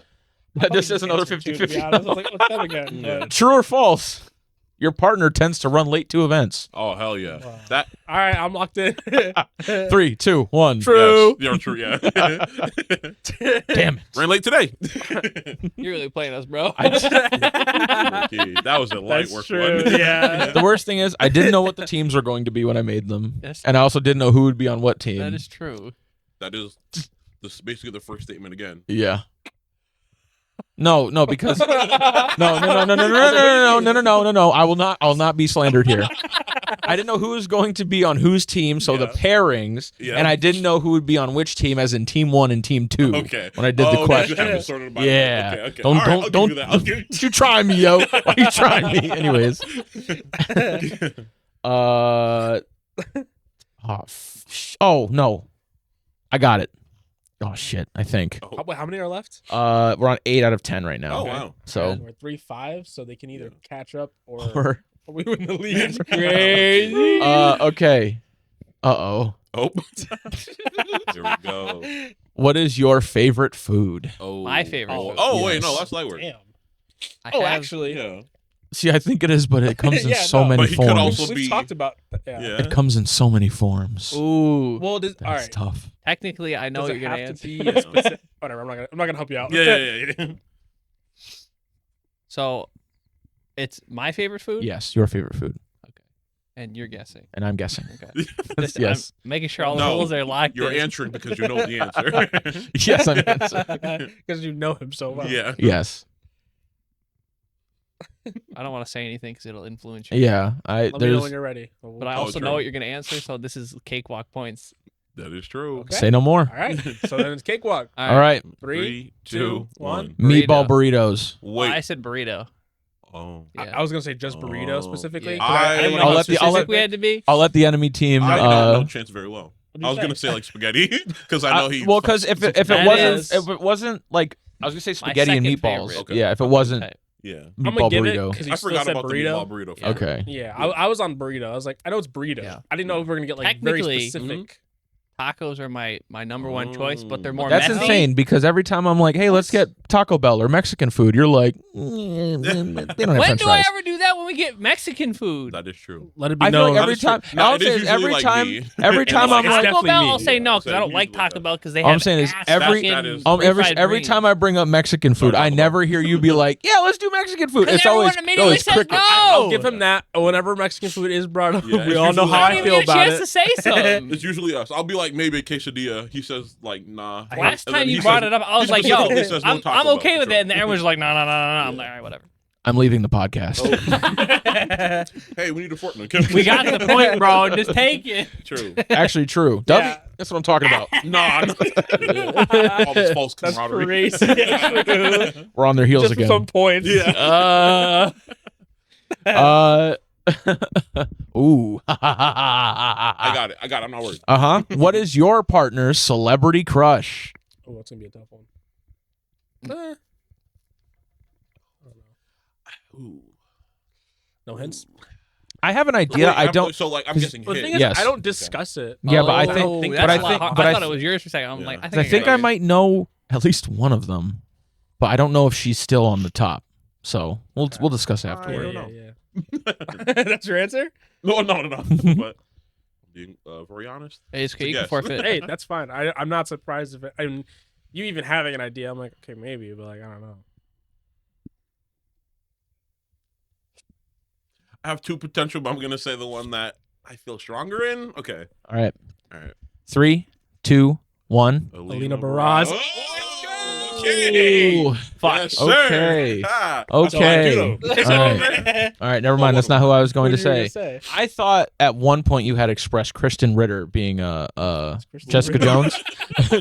This is another 50-50. I was like, what's that again? Yeah. But- True or false? Your partner tends to run late to events. Oh hell yeah! Wow. That All right, I'm locked in. 3, 2, 1. True. Yes, you're true. Yeah. Damn it. Ran late today. You're really playing us, bro. Okay, that was a light That's work true. one. Yeah. The worst thing is, I didn't know what the teams were going to be when I made them, Yes. and I also didn't know who would be on what team. That is true. That is this is basically the first statement again. Yeah. No, because no. I will not be slandered here. I didn't know who was going to be on whose team, so the Yeah. pairings, Yeah. and I didn't know who would be on which team, as in team 1 and team 2. Okay. When I did the Okay, you question. have it sorted by Yeah. Okay, okay. Don't All right, I'll give you that. I'll give you try me, yo. Why are you trying me? Anyways. Oh no. I got it. Oh shit, I think. How many are left? We're on 8 out of 10 right now. Oh wow. So We're 3-5, so they can either catch up or or we win the lead. Crazy. okay. Uh-oh. Oh. Here we go. What is your favorite food? Oh. My favorite Oh, food. oh wait, Yes. no, that's light work. Damn. I Oh, have- actually, Yeah. See, I think it is, but it comes in Yeah, so no. many But he could forms. also we've be- talked about. Yeah. Yeah. It comes in so many forms. Ooh. Well, all That's right. tough. Technically, I know Does what it you're gonna have answer. to be a specific? Whatever. I'm not gonna help you out. Yeah. So, it's my favorite food. Yes, your favorite food. And you're guessing. And I'm guessing. Okay. Just, Yes. I'm making sure all the No, rules are locked. You're in. answering because you know the answer. Yes, I'm answering. Because you know him so well. Yeah. Yes. I don't want to say anything because it'll influence you. Yeah. Let me know when you're ready. But I Oh, also true. know what you're gonna answer, so this is cakewalk points. That is true. Okay. Say no more. All right. So then it's cakewalk. All right. 3, 2, 1. Meatball Burrito. burritos. Well, I Wait. said burrito. Oh. Yeah. I was gonna say just burrito Oh, specifically. yeah. 'cause I didn't wanna I'll go let the- I'll Specific specific. we had to be. I'll let the enemy team. I know no chance very well. What'd I you was gonna say? say like spaghetti because I know he. well, because if it That wasn't is- if it wasn't like I was gonna say My spaghetti and second meatballs. favorite. Okay. Yeah, if it wasn't Okay. Yeah. I'm gonna meatball give it burrito. because you I still forgot said about the burrito. meatball burrito. Yeah. Okay. Yeah, I was on burrito. I was like, I know it's burrito. Yeah. I didn't know if we were gonna get like very Technically, specific. Tacos are my number one choice, but they're more That's messy. insane because every time I'm like, hey, let's get Taco Bell or Mexican food, you're like, they don't have When French do I fries. ever do that when we get Mexican food? That is true. Let it be I feel known. like every That is true. time. No, all I'm it is saying is usually every like time, me. every And time like, I'm it's like, Taco definitely Bell, me. I'll say no Yeah, because I don't usually like like Taco that. Bell because they All I'm have saying is ass every- fucking That is- every refried time I bring up Mexican food, I Taco Bell. never hear you be like, yeah, let's do Mexican food. Because It's always everyone immediately says crickets. no. I'll give him that. Whenever Mexican food is brought up, Yeah, we it's all know usually how like I don't feel even get a about chance it. to say something. It's usually us. I'll be like maybe a quesadilla. He says like nah. Last And then time he you brought says- it up, I was he like, yo, specifically says no I'm Taco Bell, okay for with sure. it. And then everyone's like, no. I'm like, all right, whatever. I'm leaving the podcast. Hey, we need a fork. No, We got the point, bro. Just take it. True. Actually, true. Dubby, Yeah. that's what I'm talking about. Nah. All this false That's camaraderie. crazy. We're on their heels Just for again. some points. Yeah. Ooh. I got it. I'm not worried. What is your partner's celebrity crush? Oh, that's gonna be a tough one. I don't know. Ooh. No hints. I have an idea. Wait, I don't. So like I'm 'cause- guessing Well, the hit. thing is, Yes. I don't discuss it. Yeah, but I Oh, think. that's But I a lot think. hard. But I I thought it was yours for a second. I'm Yeah. like, I I think got I it. might know at least one of them, but I don't know if she's still on the top. So we'll discuss afterward. know. Yeah. That's your answer? No. But being very honest. Hey, it's okay. You Yes. can forfeit. Hey, that's fine. I'm not surprised if it. I mean, you even having an idea, I'm like, okay, maybe, but like, I don't know. I have two potential, but I'm gonna say the one that I feel stronger in. Okay. All right. All right. 3, 2, 1. Alina Baraz. Oh, okay. Ooh. Fuck. Yes, sir. Okay. Ah, Okay. that's All all I do, right. though. All right, never mind. That's not who I was going to say. say? I thought at one point you had expressed Kristen Ritter being Jessica Jones.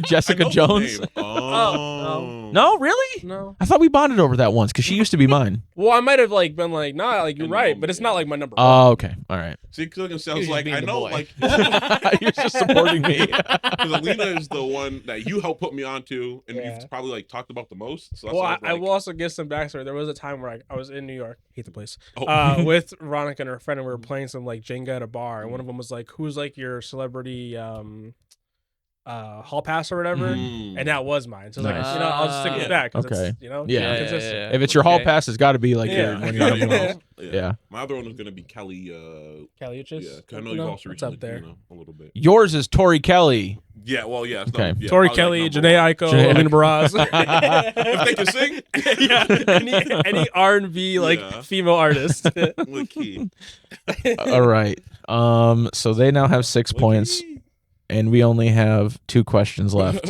Jessica I know the Jones. name. Oh. No, really? No. I thought we bonded over that once because she used to be mine. Well, I might have like been like, nah, like you're In the right, moment, but it's not like my number one. Oh, okay. All right. See, Coogan sounds just like being I the know, boy. like You're just supporting me. because Alina is the one that you helped put me onto, and Yeah. you've probably like talked about the most. So that's Well, why I was will also give some backstory. There was a time where I was in New York, hate the place, Oh. with Veronica and her friend, and we were playing some like Jenga at a bar, and one of them was like, "Who's like your celebrity hall pass or whatever?" Mm. And that was mine. So I was Nice. like, I'll just stick with that. 'Cause Okay. it's, Yeah. consistent. If it's your hall Okay. pass, it's got to be like Yeah. your when Yeah, you're yeah. Yeah. My other one is gonna be Kelly. Caliuchis. Yeah, 'cause I know you've also what's recently, up there? a little bit. Yours is Tori Kelly. Yeah, well, yeah. It's Okay. not, yeah, Tori probably, Kelly, like, Janae number Aiko, Janae Alina Baraz. If they can sing, yeah, any R&B like Yeah. female artist. Look key. All right. So they now have 6 points, and we only have 2 questions left.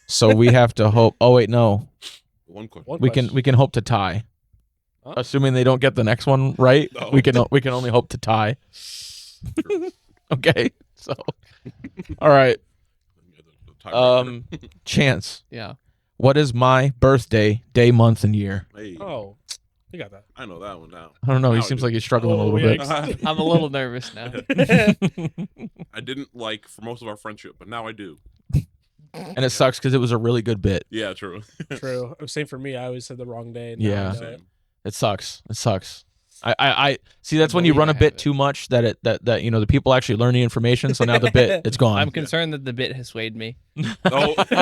So we have to hope. Oh wait, no. One question. One We question. can hope to tie. Huh? Assuming they don't get the next one right, No. we can only hope to tie. Okay. So, all right. Chance. Yeah. What is my birthday day, month, and year? Hey, Oh, you got that. I know that one now. I don't know. He Now I seems do. like he's struggling a Oh, little bit. I'm a little nervous now. I didn't like for most of our friendship, but now I do. And it sucks because it was a really good bit. Yeah, true. True. Same for me. I always said the wrong day. and Yeah. now I know it. Same. It sucks. It sucks. I see. That's when Believe you run I a have bit it. too much that the people actually learn the information. So now the bit it's gone. I'm concerned that the bit has swayed me. Oh. Let me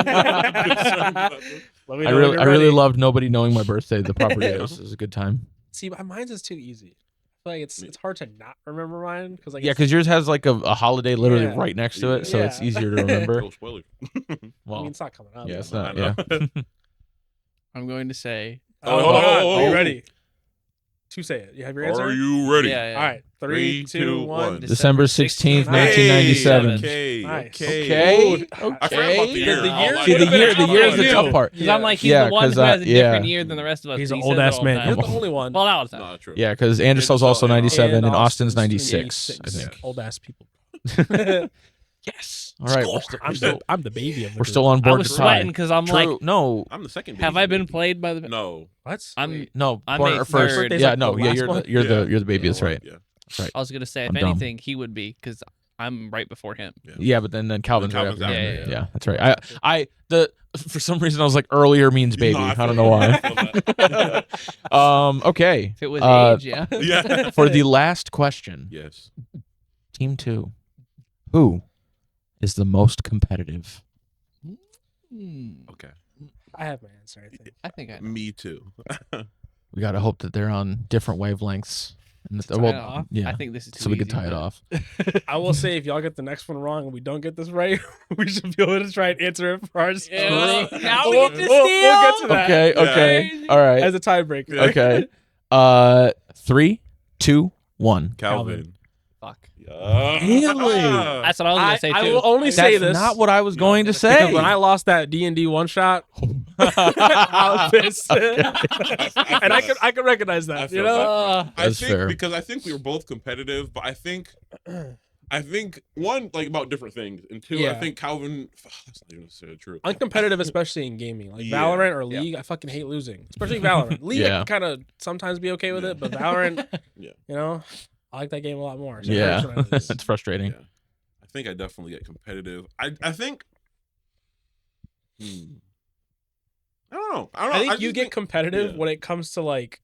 I know when really you're I really ready. loved nobody knowing my birthday the proper day. It was a good time. See, mine's is too easy. I feel like it's hard to not remember mine because like Yeah, because yours has like a holiday literally Yeah. right next to it, so it's Yeah. easier to remember. No spoilers. I Well, mean it's not coming up. yeah, it's but- not. Yeah. I'm going to say. Oh, Oh, hold on. oh, Are you oh. ready? To say it. You have your answer. Are you ready? Yeah, yeah. All right. 3, 2, 1. December 16th, Nice. 1997. Okay. Nice. Okay. Ooh, I forgot about the year. The year- I'll See, lie. the year is the Yeah. tough part. Because I'm like, he's Yeah, the one 'cause, who has a yeah. different year than the rest of us. He's and an he old says it ass all the man. time. You're the only one. Well, that was No, true. Yeah, because Anderson's also and 97 and Austin's Austin's 96, I 86. think. Old ass people. Yes. All right, I'm the baby of the we're group. still on I board was to sweating tie. because I'm True. like, No, I'm the second. have baby. I been played by the? No. What? I'm. no. I'm born a or first. third. Yeah, Like no. the Yeah, last you're one? the baby. That's right. Yeah. I was gonna say, if I'm dumb. anything, he would be because I'm right before him. Yeah, but then Calvin's right Calvin's after after, him. yeah. Yeah, that's right. For some reason I was like earlier means baby. No, I feel don't know why. that. Okay. If it was age, yeah. Yeah. For the last question, Yes. Team 2, who is the most competitive? Okay. I have my answer, I think. I think I. Me too. We gotta hope that they're on different wavelengths. And Tie it off? yeah. I think this is too So we could easy, tie it but- off. I will say if y'all get the next one wrong and we don't get this right, we should be able to try and answer it for ourselves. Yeah. Now we we'll, get to we'll get to that Okay. Yeah. Okay. All right. as a tiebreaker. Okay. 3, 2, 1. Calvin. Fuck. Really? That's what I was gonna say too. I will only say That's this. not what I was going to because say. when I lost that D&D one shot, I was pissed. And I can recognize that, I you feel know? that. I That's think fair. because I think we were both competitive, but I think one like about different things, and two, I Yeah. think Calvin. That's not even necessarily true. Uncompetitive, especially in gaming. Like Yeah. Valorant or League, I fucking hate losing. Especially Valorant. League, I Yeah. can kind of sometimes be okay with it, but Valorant, Yeah. you know, I like that game a lot more. So it Yeah. hurts when I lose. It's frustrating. Yeah. I think I definitely get competitive. I think. I don't know. I think just you get competitive yeah. when it comes to like,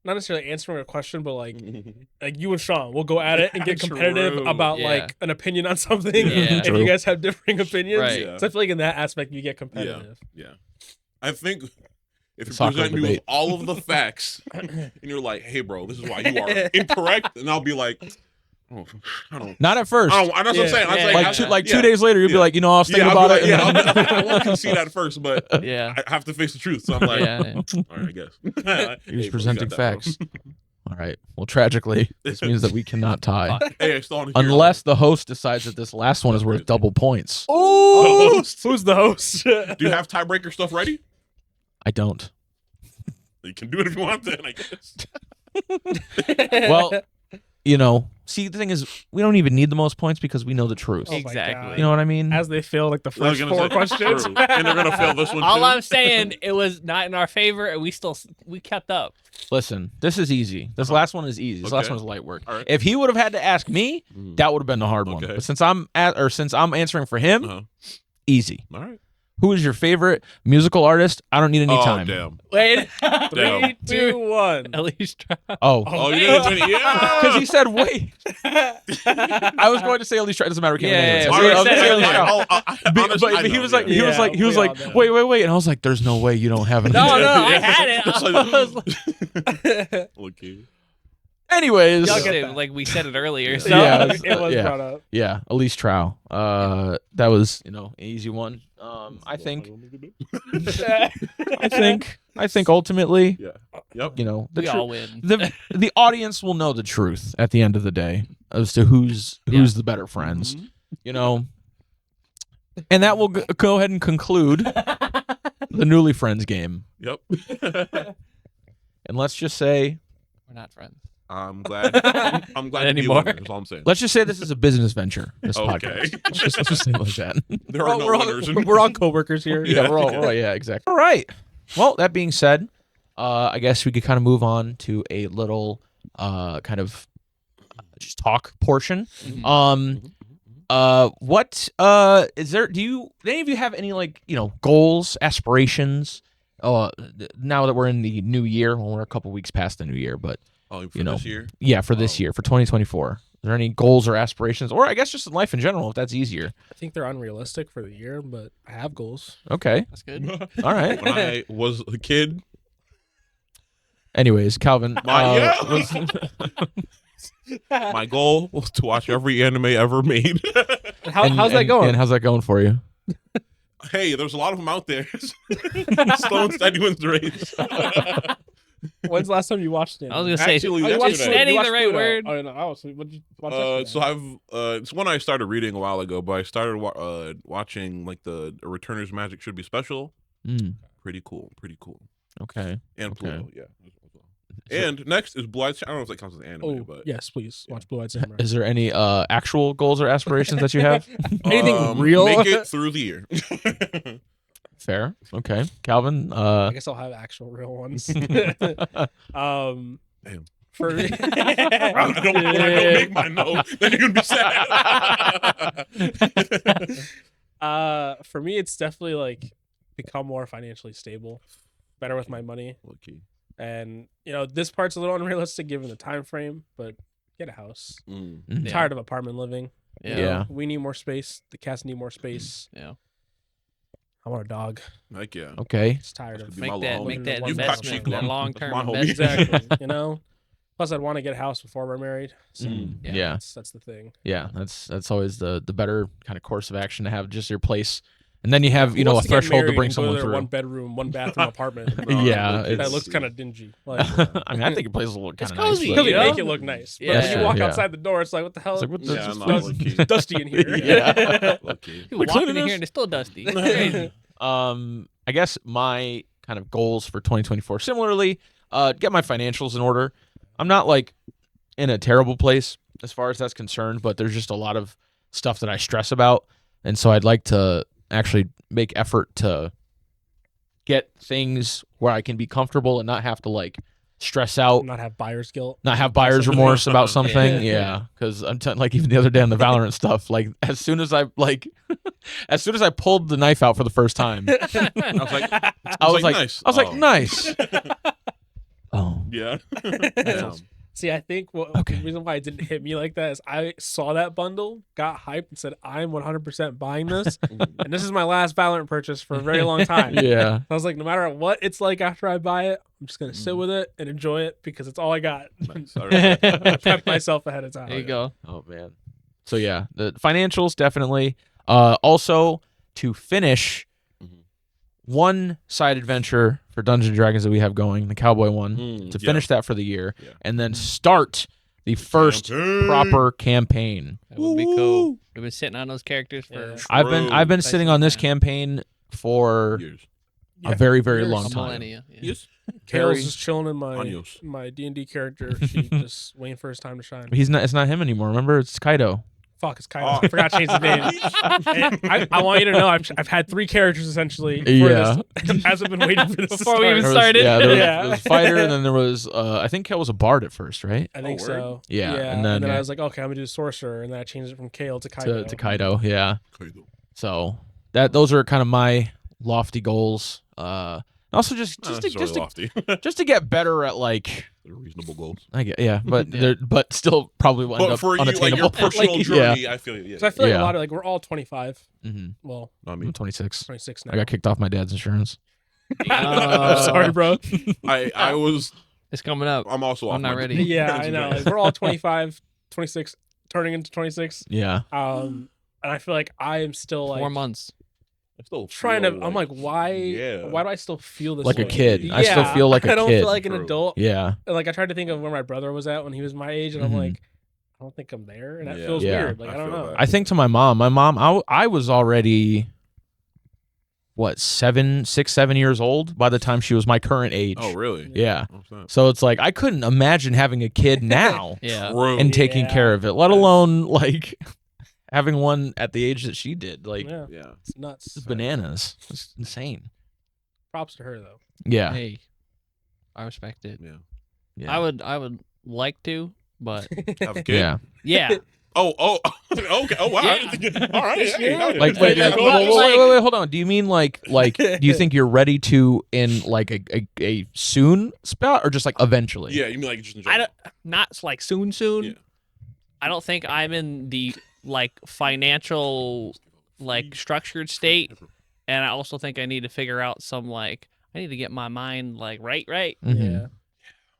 not necessarily answering a question, but like you and Sean will go at it and get competitive True. about Yeah. like an opinion on something. Yeah. If True. you guys have differing opinions, Right. Yeah. so I feel like in that aspect you get competitive. Yeah. I think if you Soccer present me debate. with all of the facts and you're like, hey, bro, this is why you are incorrect, and I'll be like, oh, I don't. Not at first. That's what I'm Yeah. saying. I was Yeah. like, Like yeah. 2 days later, you'll be Yeah. like, I'll think I'll about be it. like, yeah, I won't concede at first, but Yeah. I have to face the truth. So I'm like, Yeah. all right, I guess. He was Hey, bro, you presenting got that, bro. facts. All right. Well, tragically, this means that we cannot tie. Hey, I still want to hear Unless the host decides that this last one is worth double points. Oh, host. who's the host? Do you have tiebreaker stuff ready? I don't. You can do it if you want then, I guess. Well, see, the thing is, we don't even need the most points because we know the truth. Oh my Exactly. God. You know what I mean? As they fail like the I was first gonna 4 say, questions. true. And they're gonna fail this one All too. I'm saying, it was not in our favor, and we kept up. Listen, this is easy. This last one is easy. This last Okay. one is light work. All right. If he would have had to ask me, that would have been the hard one. Okay. But since I'm answering for him, Uh-huh. easy. All right. Who is your favorite musical artist? I don't need any Oh, time. damn. Wait. Damn. 3, 2, 1. At least try. Oh, Oh, you didn't do it. Yeah. because he said wait. I was going to say at least try. It doesn't matter. We can't Yeah, answer. yeah, I yeah. was gonna say at least try. Honestly, But he was like, he was Yeah, like, we all know. wait, and I was like, there's no way you don't have an No, idea. no, I had it. It's I was like, Okay. Anyways, Y'all get it, that. like we said it earlier. So Yeah, It was yeah. brought up. yeah, Elise Trow. That was an easy one. I think ultimately, Yeah. Yep. the we all truth. win. The audience will know the truth at the end of the day as to who's the better friends. Mhm. And that will go ahead and conclude the Newly Friends game. Yep. And let's just say, We're not friends. I'm glad. I'm glad to be a Anymore. winner, is all I'm saying. let's just say this is a business venture. This Okay. podcast. Let's just say it like that. There are no winners. We're all co-workers here. Yeah, we're all yeah, exactly. All right. Well, that being said, I guess we could kind of move on to a little kind of just talk portion. What is there? Do any of you have any goals, aspirations? Now that we're in the new year, well, we're a couple weeks past the new year, but Oh, for this year? yeah, for this year, for 2024. Are there any goals or aspirations, or I guess just in life in general, if that's easier? I think they're unrealistic for the year, but I have goals. Okay, That's good. all right. When I was a kid, Anyways, Calvin, my goal was to watch every anime ever made. How's that going? And how's that going for you? Hey, there's a lot of them out there. Slow and steady wins the race. When's the last time you watched it? I was gonna say, Actually, Oh, you yesterday. watched is steady you watched the right Pluto. word? Oh, no. Oh, so what did you watch yesterday? So I've it's one I started reading a while ago, but I started watching like the Returner's Magic Should Be Special. Pretty cool. Okay. And Okay. Pluto, yeah. And next is Blue Eyed Samurai. I don't know if that counts as anime, Oh, but yes, please watch Blue Eyed Samurai. Is there any actual goals or aspirations that you have? Anything real? Make it through the year. Fair. Okay. Calvin, I guess I'll have actual real ones. Damn. For me, I don't make my no, then you're gonna be sad. for me, it's definitely like become more financially stable, better with my money, Okay. and this part's a little unrealistic given the time frame, but get a house. Mm. Mhm. Yeah. Tired of apartment living. Yeah. Yeah. We need more space. The cats need more space. Yeah. I want a dog. Like yeah. Okay. It's tired That's of gonna be my Make homie. that You've got investment, cheek that love. long term That's my homie. investment. Exactly. Plus, I'd want to get a house before we're married. So Yeah. that's the thing. Yeah. That's always the better kind of course of action to have just your place, and then you have Who a wants to get threshold to married bring and go someone their through. 1 bedroom, 1 bathroom apartment. Yeah, that it's- looks kind of dingy. Like, I mean, I think your place is a little kind It's of cozy, nice. because But, they you make know? it look nice. But Yeah. when you walk Yeah. outside the door, it's like, what the hell? It's like, what the- Yeah, It's no, just low-key. dusty in here. Yeah. Okay. You walk in here and it's still dusty. Crazy. I guess my kind of goals for 2024, similarly, get my financials in order. I'm not like in a terrible place as far as that's concerned, but there's just a lot of stuff that I stress about, and so I'd like to actually make effort to get things where I can be comfortable and not have to like stress out, Not have buyer's guilt. not have buyer's remorse about something. Yeah. Yeah, because I'm like even the other day on the Valorant stuff, like as soon as I pulled the knife out for the first time, I was like, I was like, nice. I was like, Oh. nice. Oh, Yeah. Damn. See, I think Okay. the reason why it didn't hit me like that is I saw that bundle, got hyped, and said, I'm 100% buying this. And this is my last Valorant purchase for a very long time. yeah. I was like, no matter what it's like after I buy it, I'm just going to sit with it and enjoy it because it's all I got. Nice. All right. I prepped myself ahead of time. There you go. Oh man. So yeah, the financials definitely. Also to finish Mhm. one side adventure for Dungeons and Dragons that we have going, the Cowboy one, to yeah. finish that for the year, Yeah. and then start the first Campaign. proper campaign. That would be cool. We've been sitting on those characters for Yeah. I've been Nice sitting on this time. campaign for Years. a very, very Years. long a time. millennia. Yeah. Yes. Kale's Very- just chilling in Adios. my D&D character. She just waiting for his time to shine. He's not. It's not him anymore. Remember, it's Kaido. Fuck, it's Kyle. Oh. I forgot to change the name. And I want you to know I've had 3 characters essentially. For Yeah. this. Hasn't been waiting for this to Before we even start. started. Yeah, there was, Yeah. there was a fighter, and then there was. I think Kel was a bard at first, right? I think Oh, word? so. Yeah, And and then, then, I was like, okay, I'm gonna do sorcerer, and then I changed it from Kale to Kaido. To Kaido. Yeah. Kaido. So those are kind of my lofty goals. Also just Not to, necessarily lofty. just to get better at like They're reasonable goals. I get but Yeah. but still probably will end But up for you, like unattainable. your personal Like, journey, I feel yeah. So I feel like Yeah. a lot of we're all 25. Mm-hmm. Well, Not I'm me. 26. 26 now. I got kicked off my dad's insurance. I'm sorry, bro. I was. It's coming up. I'm also. I'm off not my- ready. Yeah, I know. Like, we're all 25, 26, turning into 26. Yeah. And I feel like I am still like 4 months. I still trying to. feel I'm like, why? Yeah. Why do I still feel this Like a way? kid. I still feel like a I don't kid. feel like an True. adult. Yeah. And, like I tried to think of where my brother was at when he was my age, and I'm Mhm. like, I don't think I'm there, and that Yeah. feels Yeah. weird. Like I don't feel know. that. I think to my mom, I was already what, 6, 7 years old by the time she was my current age. Oh really? Yeah. What's that? So it's like I couldn't imagine having a kid now Yeah. True. and taking Yeah. care of it, let alone like having one at the age that she did. Like Yeah, Yeah. it's nuts. it's bananas. It's insane. Props to her though. Yeah. Hey, I respect it. Yeah. Yeah. I would like to, but Have a kid. Yeah. yeah. Oh. Okay. Oh wow. Yeah. All right. Hey, Yeah. Like, Yeah, wait, yeah, wait, hold on. Do you mean like, do you think you're ready to in like a soon spot or just like eventually? Yeah. You mean like just in I general? don't not like soon. Yeah. I don't think I'm in the like financial like structured state, and I also think I need to figure out some like I need to get my mind like right. Mhm. Yeah.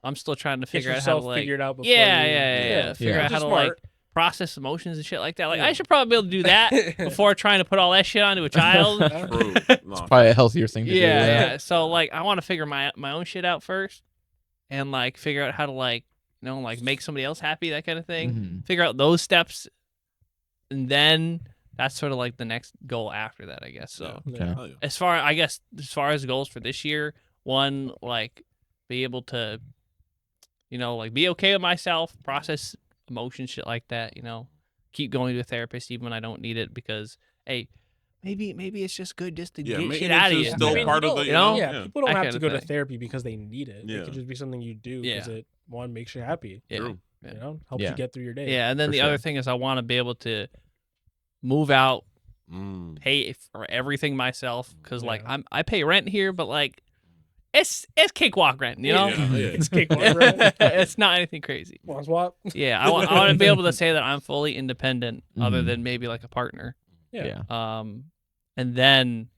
I'm still trying to Get figure out how yourself to like figured out before. yeah. Figure Yeah. out how to Smart. like process emotions and shit like that. Like Yeah. I should probably be able to do that before trying to put all that shit onto a child. True. No. Probably a healthier thing to do. Yeah. So like I want to figure my own shit out first, and like figure out how to like like make somebody else happy, that kind of thing. Mhm. Figure out those steps, and then that's sort of like the next goal after that, I guess. So Okay. Oh, yeah. as far as goals for this year, one like be able to, like be okay with myself, process emotions, shit like that. Keep going to a therapist even when I don't need it because hey. Maybe it's just good just to Yeah, get maintenance shit out of is you. still I mean, part of people- the, you know? Yeah, people don't That have kinda to go to thing. therapy because they need it. Yeah. It could just be something you do Yeah. because it makes you happy. Yeah. True. Yeah. You know, helps Yeah. you get through your day. Yeah, and then For the sure. other thing is I want to be able to move out, pay for everything myself because like Yeah. I pay rent here, but like it's cakewalk rent, you know. Yeah, yeah. It's cake walk, right? It's not anything crazy. Want to swap? Yeah, I want to be able to say that I'm fully independent, other Mhm. than maybe like a partner. Yeah. Yeah. And then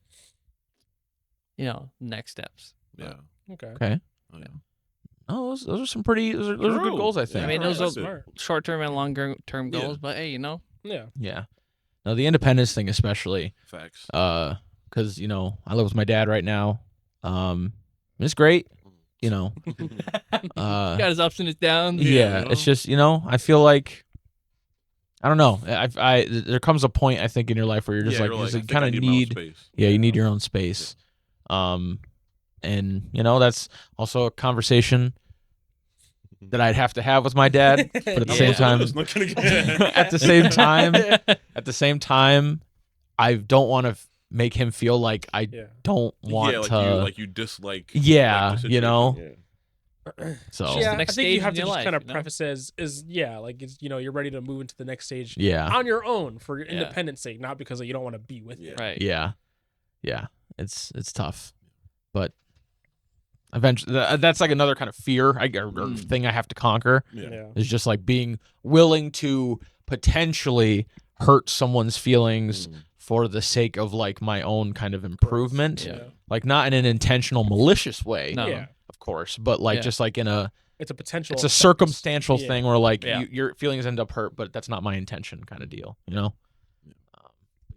next steps. Yeah. Okay. Okay. Oh, yeah. Oh, those are some pretty. Those are good True. goals, I think. I mean, Yeah, those that's are it. short term and long term Yeah. goals, but hey, Yeah. Yeah. No, the independence thing especially, Facts. because I live with my dad right now. It's great. got his ups and his downs. Yeah, you it's know? just I feel like I don't know. There comes a point I think in your life where you're just Yeah, like you're you I think kind I of need my own need space. you need your own space. And that's also a conversation that I'd have to have with my dad, but at the same Yeah. time It's not gonna get- at the same time I don't want to make him feel like I Yeah. don't want yeah, like to you dislike. Yeah, like, the you know? situation. so the Yeah, I next think you stage have in to your just life, kind of you know? preface it as like it's you're ready to move into the next stage yeah. on your own for your Yeah. independence sake, not because you don't want to be with Yeah. it. Right. Yeah. It's tough, but eventually that's like another kind of fear or thing I have to conquer Yeah. Yeah. is just like being willing to potentially hurt someone's feelings for the sake of like my own kind of improvement, Yeah. like not in an intentional malicious way, No. Yeah. of course, but like Yeah. just like in a It's a potential. it's a effect. circumstantial Yeah. thing where like Yeah. your feelings end up hurt, but that's not my intention kind of deal,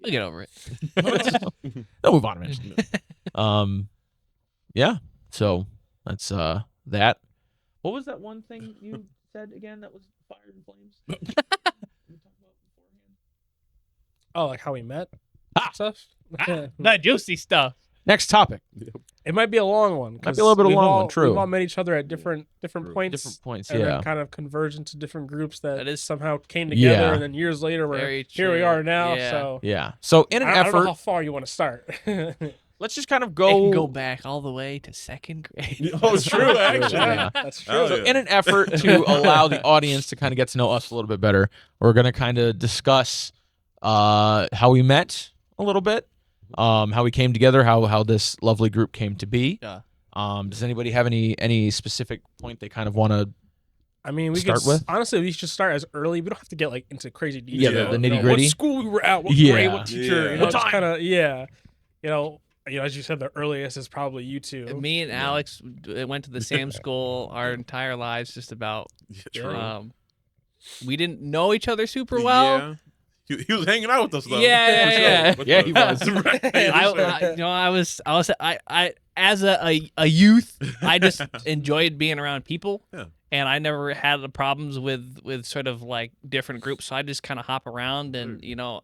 We'll get over it. They'll move on eventually. Yeah. So that's that. What was that one thing you said again that was fire and flames? Oh, like how we met? Stuff? That juicy stuff. Next topic. It might be a long one. Might be a little bit of a long one, We've true. all met each other at different True. points. Different points, and yeah. then kind of converged into different groups that That is- somehow came together, Yeah. and then years later, Very here we true. are now. Yeah. So Yeah. So in an I don't know effort, how far you want to start. let's just kind of It go. can go back all the way to second grade. Oh, true, actually. Yeah. That's true. Oh, So yeah. in an effort to allow the audience to kind of get to know us a little bit better, we're going to kind of discuss how we met a little bit, how we came together, how this lovely group came to be. Yeah. Does anybody have any specific point they kind of want to? I mean, we Start could with? honestly we should start as early. We don't have to get like into crazy detail. Yeah, the You know, nitty-gritty. What school we were at, what Yeah. grade, what teacher. Yeah. You know, What just time? kind of You know, as you said, the earliest is probably you two. Me and Alex went to the same school our entire lives, just about. Yeah, true. We didn't know each other super well. Yeah. He was hanging out with us though. Yeah, For sure. yeah. But, Yeah, he was. Right. I as a youth, I just enjoyed being around people. Yeah. And I never had the problems with sort of like different groups, so I just kind of hop around, and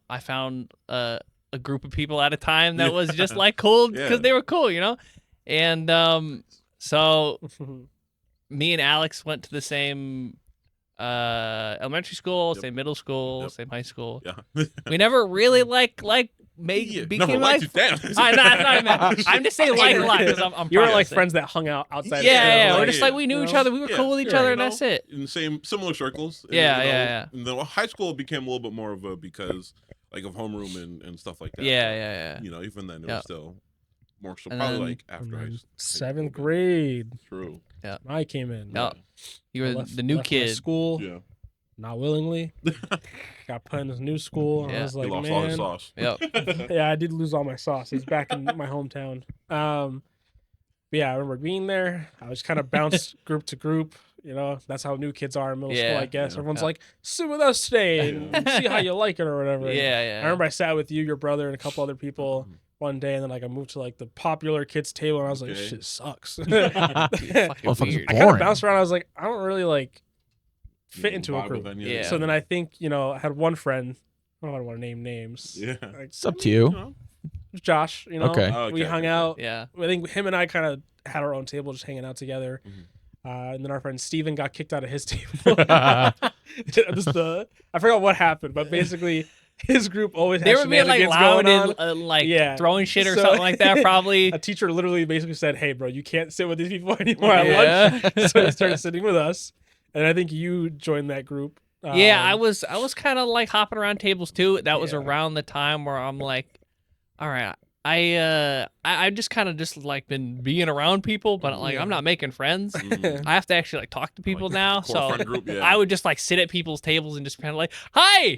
I found a group of people at a time that was just like cool because Yeah. they were cool, and so me and Alex went to the same elementary school, Yep. same middle school, Yep. same high school. Yeah. We never really Yeah. became Never like. liked you, damn. I'm just saying like a lot because I'm. You were proud like of it. friends that hung out outside. Yeah, of school. yeah. We're like, just like we knew each know? other. We were Yeah. cool with each Yeah. other, You and that's know, it. In the similar circles. Yeah, And, yeah. And then high school became a little bit more of a because like of homeroom and stuff like that. Yeah. Even then it Yeah. was still more so And probably then- like after high school. Seventh grade, True. I came in. Yeah. You were Left- the new left my kid. School, Yeah. not willingly. Got put in this new school. And I Yeah. was He like, lost all his man, sauce. Yep. yeah, I did lose all my sauce. It's back in my hometown. But yeah, I remember being there. I was kind of bounced group to group. That's how new kids are in middle school, Yeah. I guess. Yeah. Everyone's Yeah. like, sit with us today and see how you like it or whatever. Yeah. I remember I sat with you, your brother, and a couple other people one day, and then I moved to like the popular kids table, and I was like, Okay. this shit sucks. Fucking Motherfuckers weird. I kind of boring. bounced around. I was like, I don't really like fit You into a vibe group. with any of Yeah. the- So then I think I had one friend. I don't want to name names. Yeah. Like, It's up to you. Josh. Okay. Oh, We okay, hung okay. out. Yeah. I think him and I kind of had our own table, just hanging out together. And then our friend Steven got kicked out of his table. I forgot what happened, but basically his group always They had were being like shenanigans loud going on. and like Yeah. throwing shit or So- something like that. Probably. A teacher literally basically said, "Hey, bro, you can't sit with these people anymore at Yeah. lunch." So he started sitting with us, and I think you joined that group. Yeah, I was kind of like hopping around tables too. That was Yeah. around the time where I'm like, all right, I just kind of just like been being around people, but like I'm not making friends. Mhm. I have to actually like talk to people Like, now. core So friend group, yeah. I would just like sit at people's tables and just kind of like, hi,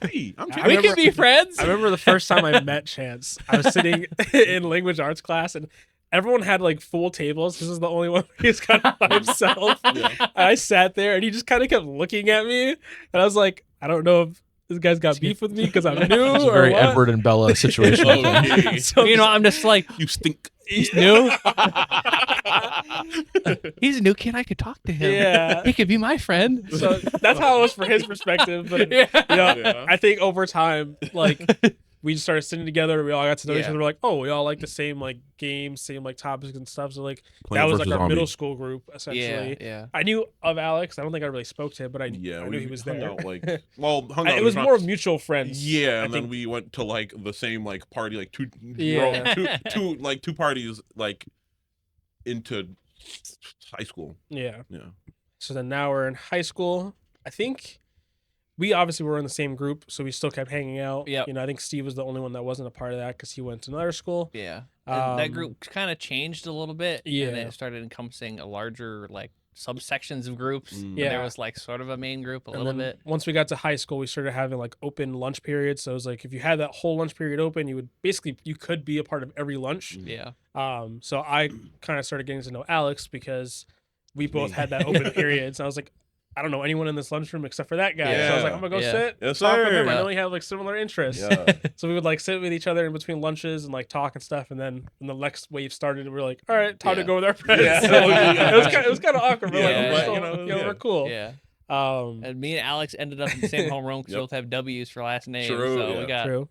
Hey, I'm I we remember- can be friends. I remember the first time I met Chance. I was sitting in language arts class, and everyone had like full tables. This is the only one where he was kind of by himself. Yeah. And I sat there, and he just kind of kept looking at me, and I was like, I don't know if this guy's got beef with me because I'm new It's a or very what. Edward and Bella situation. I think. Okay. So You know, I'm just like, You stink. he's new. He's a new kid. I could talk to him. Yeah. He could be my friend. So that's how it was for his perspective. But Yeah. Yeah. I think over time, like we just started sitting together. We all got to know each Yeah. other. We're like, oh, we all like the same like games, same like topics and stuff. So like Plant that was like versus our middle Zombie. school group essentially. Yeah. I knew of Alex. I don't think I really spoke to him, but I Yeah, knew he was hung there. out, like, hung out. It was we more of mutual friends. Yeah, I and then think. we went to like the same like party, like two parties like into high school. Yeah. Yeah. So then now we're in high school. I think we obviously were in the same group, so we still kept hanging out. Yep. I think Steve was the only one that wasn't a part of that because he went to another school. Yeah. And that Um, group kind of changed a little bit. Yeah. And it started encompassing a larger, like, subsections of groups. Mm. But Yeah. there was, like, sort of a main group a And little then bit. once we got to high school, we started having like open lunch periods. So it was like if you had that whole lunch period open, you could be a part of every lunch. Yeah. So I kind of started getting to know Alex because we both had that open period. So I was like, I don't know anyone in this lunchroom except for that guy. So I was like, I'm gonna go Yeah. sit, Yes, talk with sir. him. I Yeah. know we have like similar interests. Yeah. So we would like sit with each other in between lunches and like talk and stuff. And then when the next wave started, we were like, all right, time to Yeah. go with our friends. Yeah. So it was kind of awkward. But Yeah. like, Yeah. we're cool. Yeah. Um, And me and Alex ended up in the same homeroom because we both have W's for last name. True, So yeah. we got. true.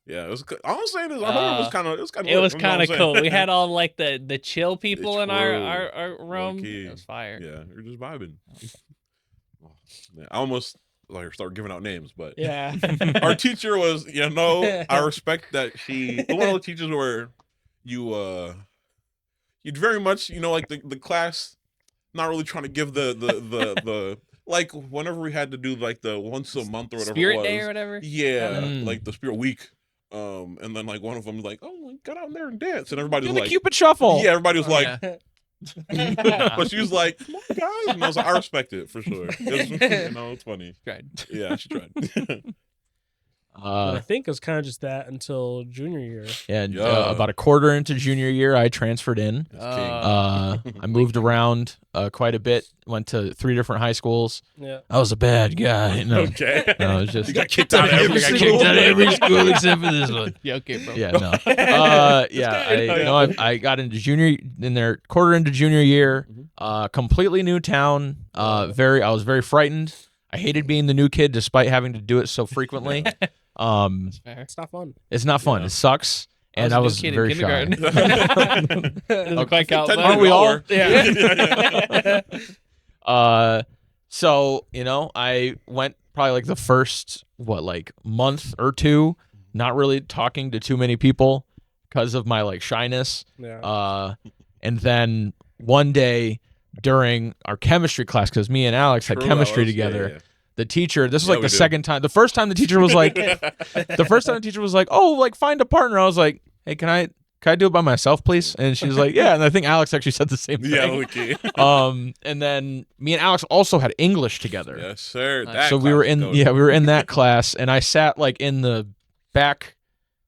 Yeah, it was. All I'm saying is, our home was kind of. It was kind of cool. We had all like the chill people in true. our room. Low-key. It was fire. Yeah, we're just vibing. I almost like start giving out names, but Yeah. our teacher was, I respect that she. One of the teachers where you'd very much, like the class, not really trying to give the like whenever we had to do like the once a month or whatever Spirit it was. Day or whatever. Yeah, Mm. like the Spirit Week. And then like one of them was like, "Oh, get out there and dance," and everybody Do was the like, Cupid Shuffle. "Yeah," everybody was Oh, like, yeah. but she was like, "Come on, guys," and I was like, "I respect it for sure." It's funny. Tried. Yeah, she tried. But I think it was kind of just that until junior year. And Yeah. about a quarter into junior year, I transferred in. That's king. I moved around quite a bit. Went to 3 different high schools. Yeah. I was a bad guy. No, Okay. no, it was just You got kicked out of every I got school. kicked out of every school except for this one. Yeah, okay, bro. Yeah, no. I got into quarter into junior year. Completely new town. I was very frightened. I hated being the new kid, despite having to do it so frequently. That's fair. It's not fun. It's not fun. Yeah. It sucks. And I was a new kid very in shy. kindergarten. Doesn't quite count. Technically, but- Aren't we all? Yeah. So I went probably like the first month or two, not really talking to too many people because of my like shyness. Yeah. And then one day during our chemistry class, because me and Alex had True, chemistry Alex. together. Yeah. The teacher, this was Yeah, like we the do. second time. The first time the teacher was like, oh, like find a partner. I was like, hey, can I do it by myself, please? And she was like, yeah. And I think Alex actually said the same thing. Yeah, okay. And then me and Alex also had English together. Yes, sir. Nice. That So we were class in, goes. we were in that class, and I sat like in the back,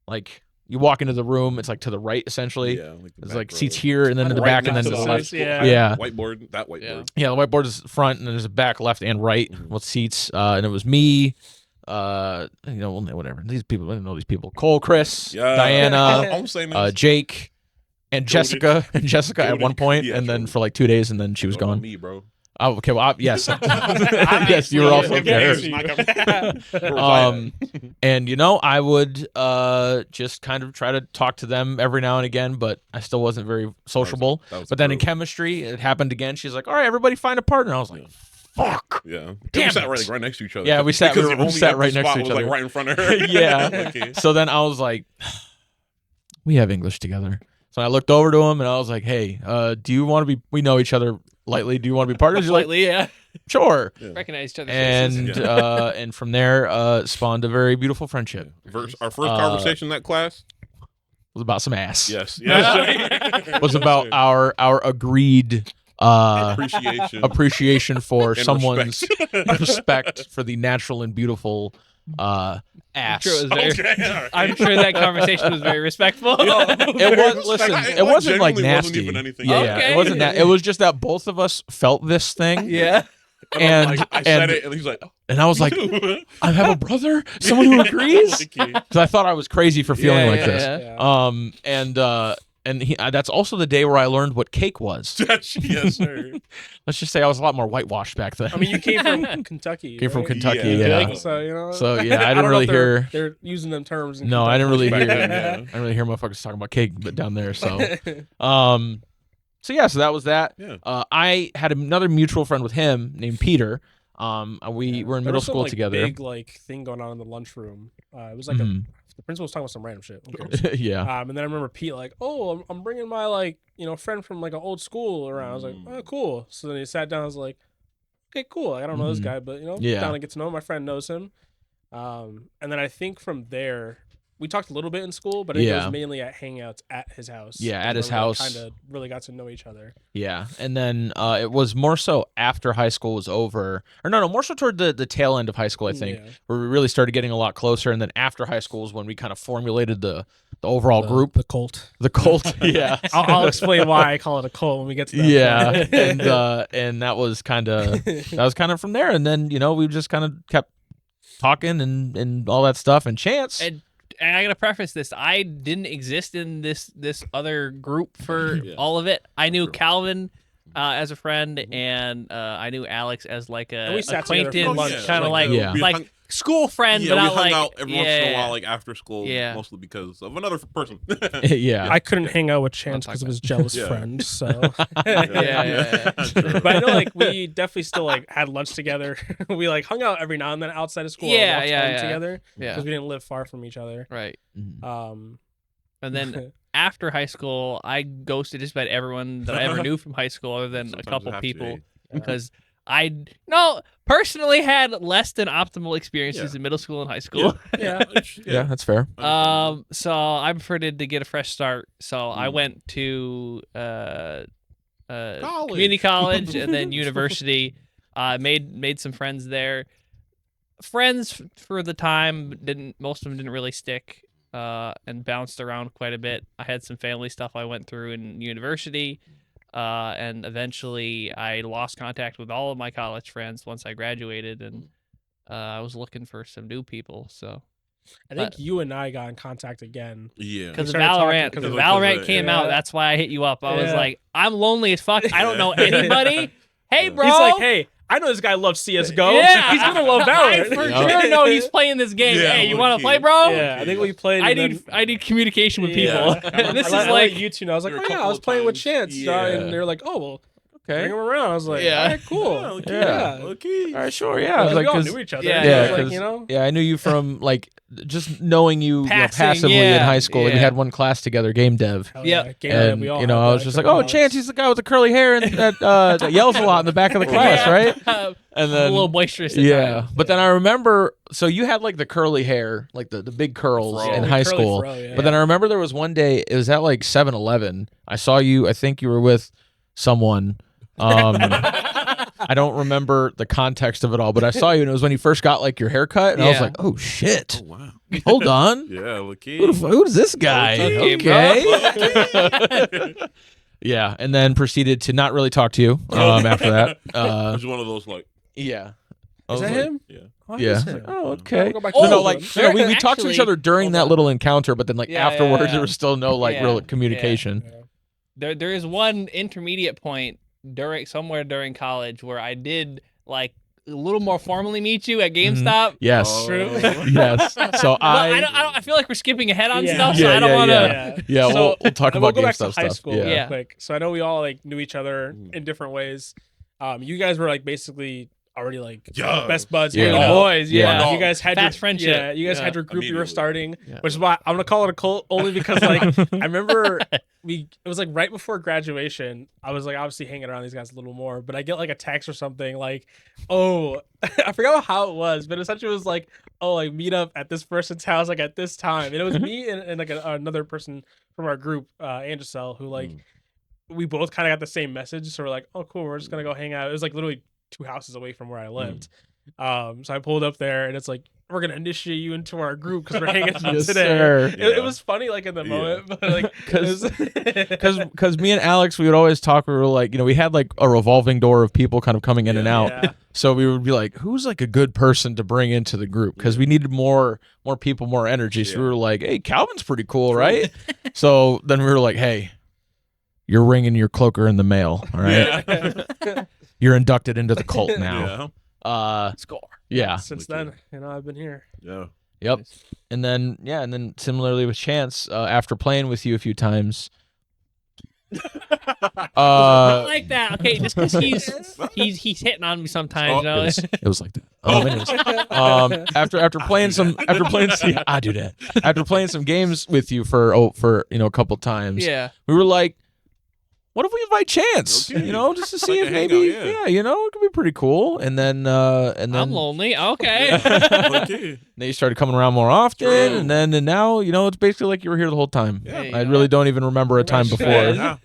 like you walk into the room, it's like to the right essentially. Yeah, like the There's back like row. seats here, and then in the Right back, and then next to to the left. Yeah. Yeah. Whiteboard. That whiteboard. Yeah. Yeah, the whiteboard is front, and then there's a back, left, and right Mhm. with seats. And it was me, whatever. These people, I didn't know these people. Cole, Chris, Yeah. Diana, I'm saying this. Jake, and Jessica. And Jessica at Jody. one point, Yeah, and then Jody. for like 2 days, and then she was What about gone. Me, bro. Oh, okay. Well, yes, yes, you were also Obviously. there. Yeah. And I would just kind of try to talk to them every now and again, but I still wasn't very sociable. That was But then in brutal. chemistry, it happened again. She's like, "All right, everybody, find a partner." I was like, "Fuck." Yeah. Damn we sat it. right next to each other. Yeah, we sat- because we the only sat empty right next spot to each was, like, other. right in front of her. Yeah. Okay. So then I was like, "We have English together." So I looked over to him and I was like, "Hey, do you want to be? We know each other lightly. Do you want to be partners?" He's like, Slightly, yeah. "Sure." Recognize each other's faces. And Yeah. and from there spawned a very beautiful friendship. Our first conversation in that class. It was about some ass. Yes. Yes. It was about our agreed appreciation for And someone's respect for the natural and beautiful ass. I'm sure, it was very, Okay, all right. I'm sure that conversation was very respectful. It was listen. It wasn't like genuinely nasty. wasn't even anything. Yeah, Okay. it wasn't that. It was just that both of us felt this thing. Yeah. And I'm And like, I said and it, and he's like, and I was like, "Dude." I have a brother, someone who agrees. Okay. Because I thought I was crazy for feeling Yeah, like yeah, this. yeah. And that's also the day where I learned what cake was. Yes, sir. Let's just say I was a lot more whitewashed back then. I mean, you came from Kentucky. Came from right? Kentucky, Yeah. yeah. So So yeah, I don't didn't know really if they're- hear. They're using them terms. In No, I didn't really Back hear. then, I yeah. didn't really hear motherfuckers talking about cake, but down there. So, so yeah, so that was that. Yeah. I had another mutual friend with him named Peter. We were in There middle was some, school like, together. Big thing going on in the lunchroom. It was like Mhm. the principal was talking about some random shit. Who cares? Yeah. And then I remember Pete like, "Oh, I'm bringing my friend from like an old school around." I was like, "Oh, cool." So then he sat down. I was like, "Okay, cool. Like, I don't know this Mhm. guy, but Yeah. down to get to know him. My friend knows him." And then I think from there, we talked a little bit in school, but it Yeah. was mainly at hangouts at his house. Yeah, at his house. Kind of really got to know each other. Yeah, and then it was more so after high school was over, or no, more so toward the tail end of high school, I think, Yeah. where we really started getting a lot closer. And then after high school is when we kind of formulated the overall group, the cult. the cult. Yeah, I'll explain why I call it a cult when we get to that. yeah, point. and that was kind of from there. And then we just kind of kept talking and all that stuff. And Chance, And I gotta preface this: I didn't exist in this other group for Yeah. all of it. I knew True. Calvin as a friend, and I knew Alex as like And a we sat together for acquaintance, lunch. kind of like Yeah. we like hung- school friend, yeah, but we not hung like out every once in a yeah. while, like after school, Yeah. mostly because of another person. yeah, I couldn't hang out with Chance talk because of about his jealous Yeah. friend. So, Yeah. True. but I know like we definitely still like had lunch together. We like hung out every now and then outside of school. Yeah, and walked yeah, home yeah. together Yeah, because we didn't live far from each other. right. Mhm. And then after high school, I ghosted just about everyone that I ever knew from high school, other than Sometimes a you couple have to, people, eh? because I personally had less than optimal experiences Yeah. in middle school and high school. Yeah. yeah, that's fair. So I preferred to get a fresh start. So I Mm. went to College. community college and then university. Made some friends there. Friends for the time most of them didn't really stick. And bounced around quite a bit. I had some family stuff I went through in university. And eventually I lost contact with all of my college friends once I graduated, and I was looking for some new people. So I think you and I got in contact again. Yeah. because of started talking Valorant, because because of- Valorant came yeah. out, that's why I hit you up. I was Yeah. like, I'm lonely as fuck. I don't know anybody. Hey, Yeah. bro. He's like, hey, I know this guy loves CS:GO. Yeah. He's gonna love I Valorant. for Yeah. sure know he's playing this game. Yeah, Hey, you want to low-key. play, bro? Yeah, I think we played. I and need then- communication with Yeah. people. I This is I let like you two know. I was like, there were oh a yeah, I couple was of playing with times. Chance, Yeah. and they're like, oh well, bring Okay. him around. I was like, Yeah. all right, cool. Yeah. Okay. All right, sure. Yeah, Because like, we all 'cause- knew each other. Yeah, Yeah, yeah, like, 'cause- you know. yeah, I knew you from like just knowing you, Passing, passively in yeah, high school. Like, we yeah. had one class together, game dev. Hell Yep. yeah. Game And that we all I had was that just like, couple "Oh, months. Chance, he's the guy with the curly hair and that yells a lot in the back of the class, right?" And a then, little boisterous. At yeah. times. But then I remember, so you had like the curly hair, like the big curls Fro. in The high curly school. fro, yeah. But then I remember there was one day, it was at like 7-Eleven. I saw you. I think you were with someone. I don't remember the context of it all, but I saw you, and it was when you first got like your haircut, and I was Yeah. like, "Oh shit, Oh wow. hold on." Yeah. Okay. Who's this guy? Okay, Okay. Yeah, and then proceeded to not really talk to you after that. It was one of those like. Yeah. I Is was that like- him? Yeah. Oh, Yeah. that's I was him. like, oh, I'll okay. go back Oh, to No, that like one. we talked to each Actually- other during that little encounter, but then like Yeah, afterwards yeah. there was still no like Yeah. real communication. Yeah. There is one intermediate point somewhere during college where I did like a little more formally meet you at GameStop. Yes. Oh. True. Yes. So But I don't. I feel like we're skipping ahead on Yeah. stuff, so Yeah, I don't yeah, want to. yeah. Yeah, So, we'll talk and we'll about go back to GameStop high stuff. school Yeah. real Yeah. quick. So I know we all like knew each other in different ways. You guys were like basically already like Yeah. best buds. Yeah. hanging We're the out. boys, Yeah. yeah. You guys had Fast your friendship. Yeah, you guys Yeah. had your group you were Immediately. starting, Yeah. which is why I'm gonna call it a cult only because like I remember it was like right before graduation. I was like obviously hanging around these guys a little more, but I get like a text or something like, oh, I forgot how it was, but essentially it was like, oh, like meet up at this person's house like at this time, and it was me and like another person from our group, Angisel, who like we both kind of got the same message, so we're like, oh cool, we're just gonna go hang out. It was like literally 2 houses away from where I lived. So I pulled up there and it's like, we're gonna initiate you into our group because we're hanging out Yes, today. sir. It Yeah. was funny like in the Yeah. moment, but like Because me and Alex, we would always talk. We were like, we had like a revolving door of people kind of coming in and out. Yeah. So we would be like, who's like a good person to bring into the group? Because we needed more people, more energy. So we Yeah. were like, hey, Calvin's pretty cool, right? So then we were like, hey, you're ringing your cloaker in the mail, all right? Yeah. You're inducted into the cult now. Yeah. Score. Yeah. Since then, I've been here. Yeah. Yep. And then similarly with Chance, after playing with you a few times, I like that. Okay, just because he's hitting on me sometimes. Oh, you know? it was like that. Anyways, after playing some I do that. After playing some games with you for a couple times, Yeah. we were like, what if we invite Chance? Okay. You know, just to see Like if a maybe, hangout, you know, it could be pretty cool. And then I'm lonely. Okay. Okay. then you started coming around more often, True. and now, you know, it's basically like you were here the whole time. Yeah. Hey, I really don't even remember a time Right. before. Yeah.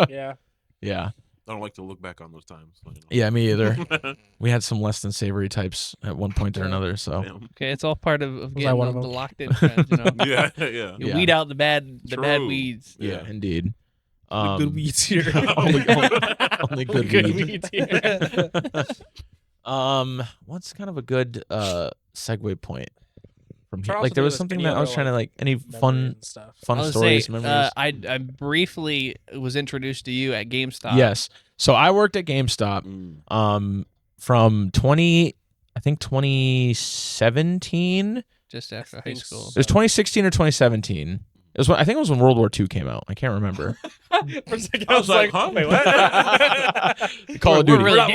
Yeah. Yeah. I don't like to look back on those times. So, Yeah, me either. We had some less than savory types at one point or another. So Damn. Okay, it's all part of Was I getting one of the them? locked in friends. You know, Yeah, yeah. you Yeah. weed out the bad True. weeds. yeah, indeed. The good weeds here. Only good Good weed. weeds here. What's kind of a good segue point from Try here? also Like to there do was this something any that I other, was trying to like any Memories fun and stuff. fun I was stories, say, memories. I briefly was introduced to you at GameStop. Yes. So I worked at GameStop from 2017. just after high think school. It was 2016 or 2017. It was when, I think it was when World War II came out. I can't remember. For a second, I was like, huh? wait, what? Call of Duty. really We're not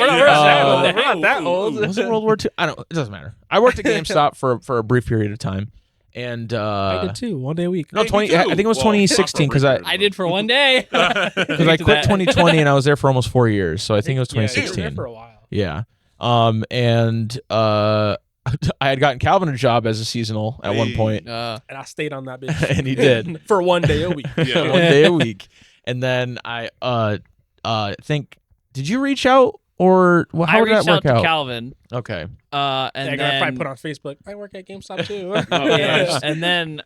dating that old. Was it World War II? I don't. It doesn't matter. I worked at GameStop for a brief period of time, and I did too, one day a week. no, Hey, 20. me I too. think it was Well, 2016 because I I did for one day. because I To quit that. 2020 and I was there for almost 4 years. So I think it was Yeah, you were there 2016. for a while. Yeah. And I had gotten Calvin a job as a seasonal at one Hey. point, Uh, And I stayed on that bitch. and he did for one day a week. Yeah. one day a week. And then I think, did you reach out or well, how I did that reached out work to out? Calvin, Okay. and Yeah, I then probably put on Facebook. I work at GameStop too. Oh, yeah, nice. and then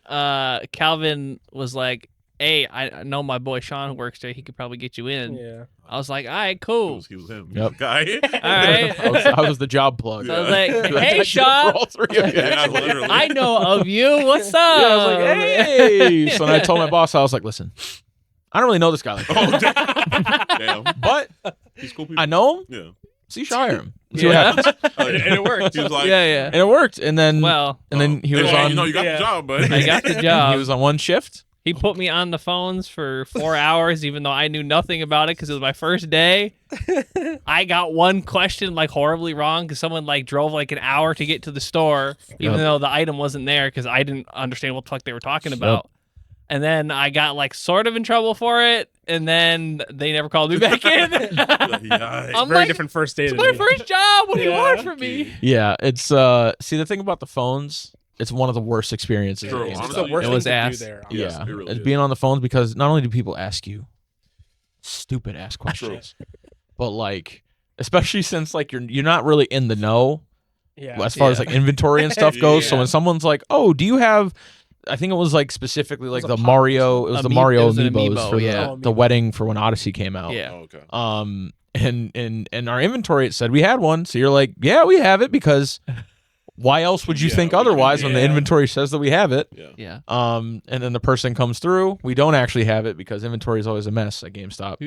Calvin was like, "Hey, I know my boy Sean works there. He could probably get you in." Yeah. I was like, "All right, He cool." was him. Yep. Guy. All right. I was the job plug. So I was Yeah. like, I did "Hey, it Sean, for all three of you, Yeah, actually. literally. I know of you. What's up?" Yeah, I was like, hey. So then I told my boss, I was like, listen, I don't really know this guy like Oh, that. damn. But He's cool people. I know him. Yeah. So you should hire him. See what Yeah. happens. And it worked. He was like, Yeah, yeah. And it worked. And then Well, and then he was hey, on You know, you got Yeah. the job, but I got the he job. was on one shift. He put me on the phones for 4 hours, even though I knew nothing about it because it was my first day. I got one question like horribly wrong because someone like drove like an hour to get to the store, even Yep. though the item wasn't there because I didn't understand what the fuck they were talking about. And then I got like sort of in trouble for it, and then they never called me back in. Yikes. I'm Very like, different first day. it's to my me. first job. What do you Yeah. want from me? Yeah, it's see the thing about the phones, it's one of the worst experiences. True, at It's GameStop. the honestly, worst it thing was to ass. do there. Yes, Yeah, it really it's is. being on the phones because not only do people ask you stupid ass questions, but like especially since like you're not really in the know Yeah. as far as Yeah. like inventory and stuff goes. So Yeah. when someone's like, "Oh, do you have?" I think it was like specifically like was a the pop- Mario. It was the Amiibo- Mario it was an amiibos amiibo, for yeah. Oh, the amiibo. wedding for when Odyssey came out. Yeah. Oh, okay. And our inventory it said we had one. So you're like, yeah, we have it because why else would you Yeah, think we- otherwise when the yeah. inventory says that we have it? Yeah. Yeah. And then the person comes through, we don't actually have it because inventory is always a mess at GameStop.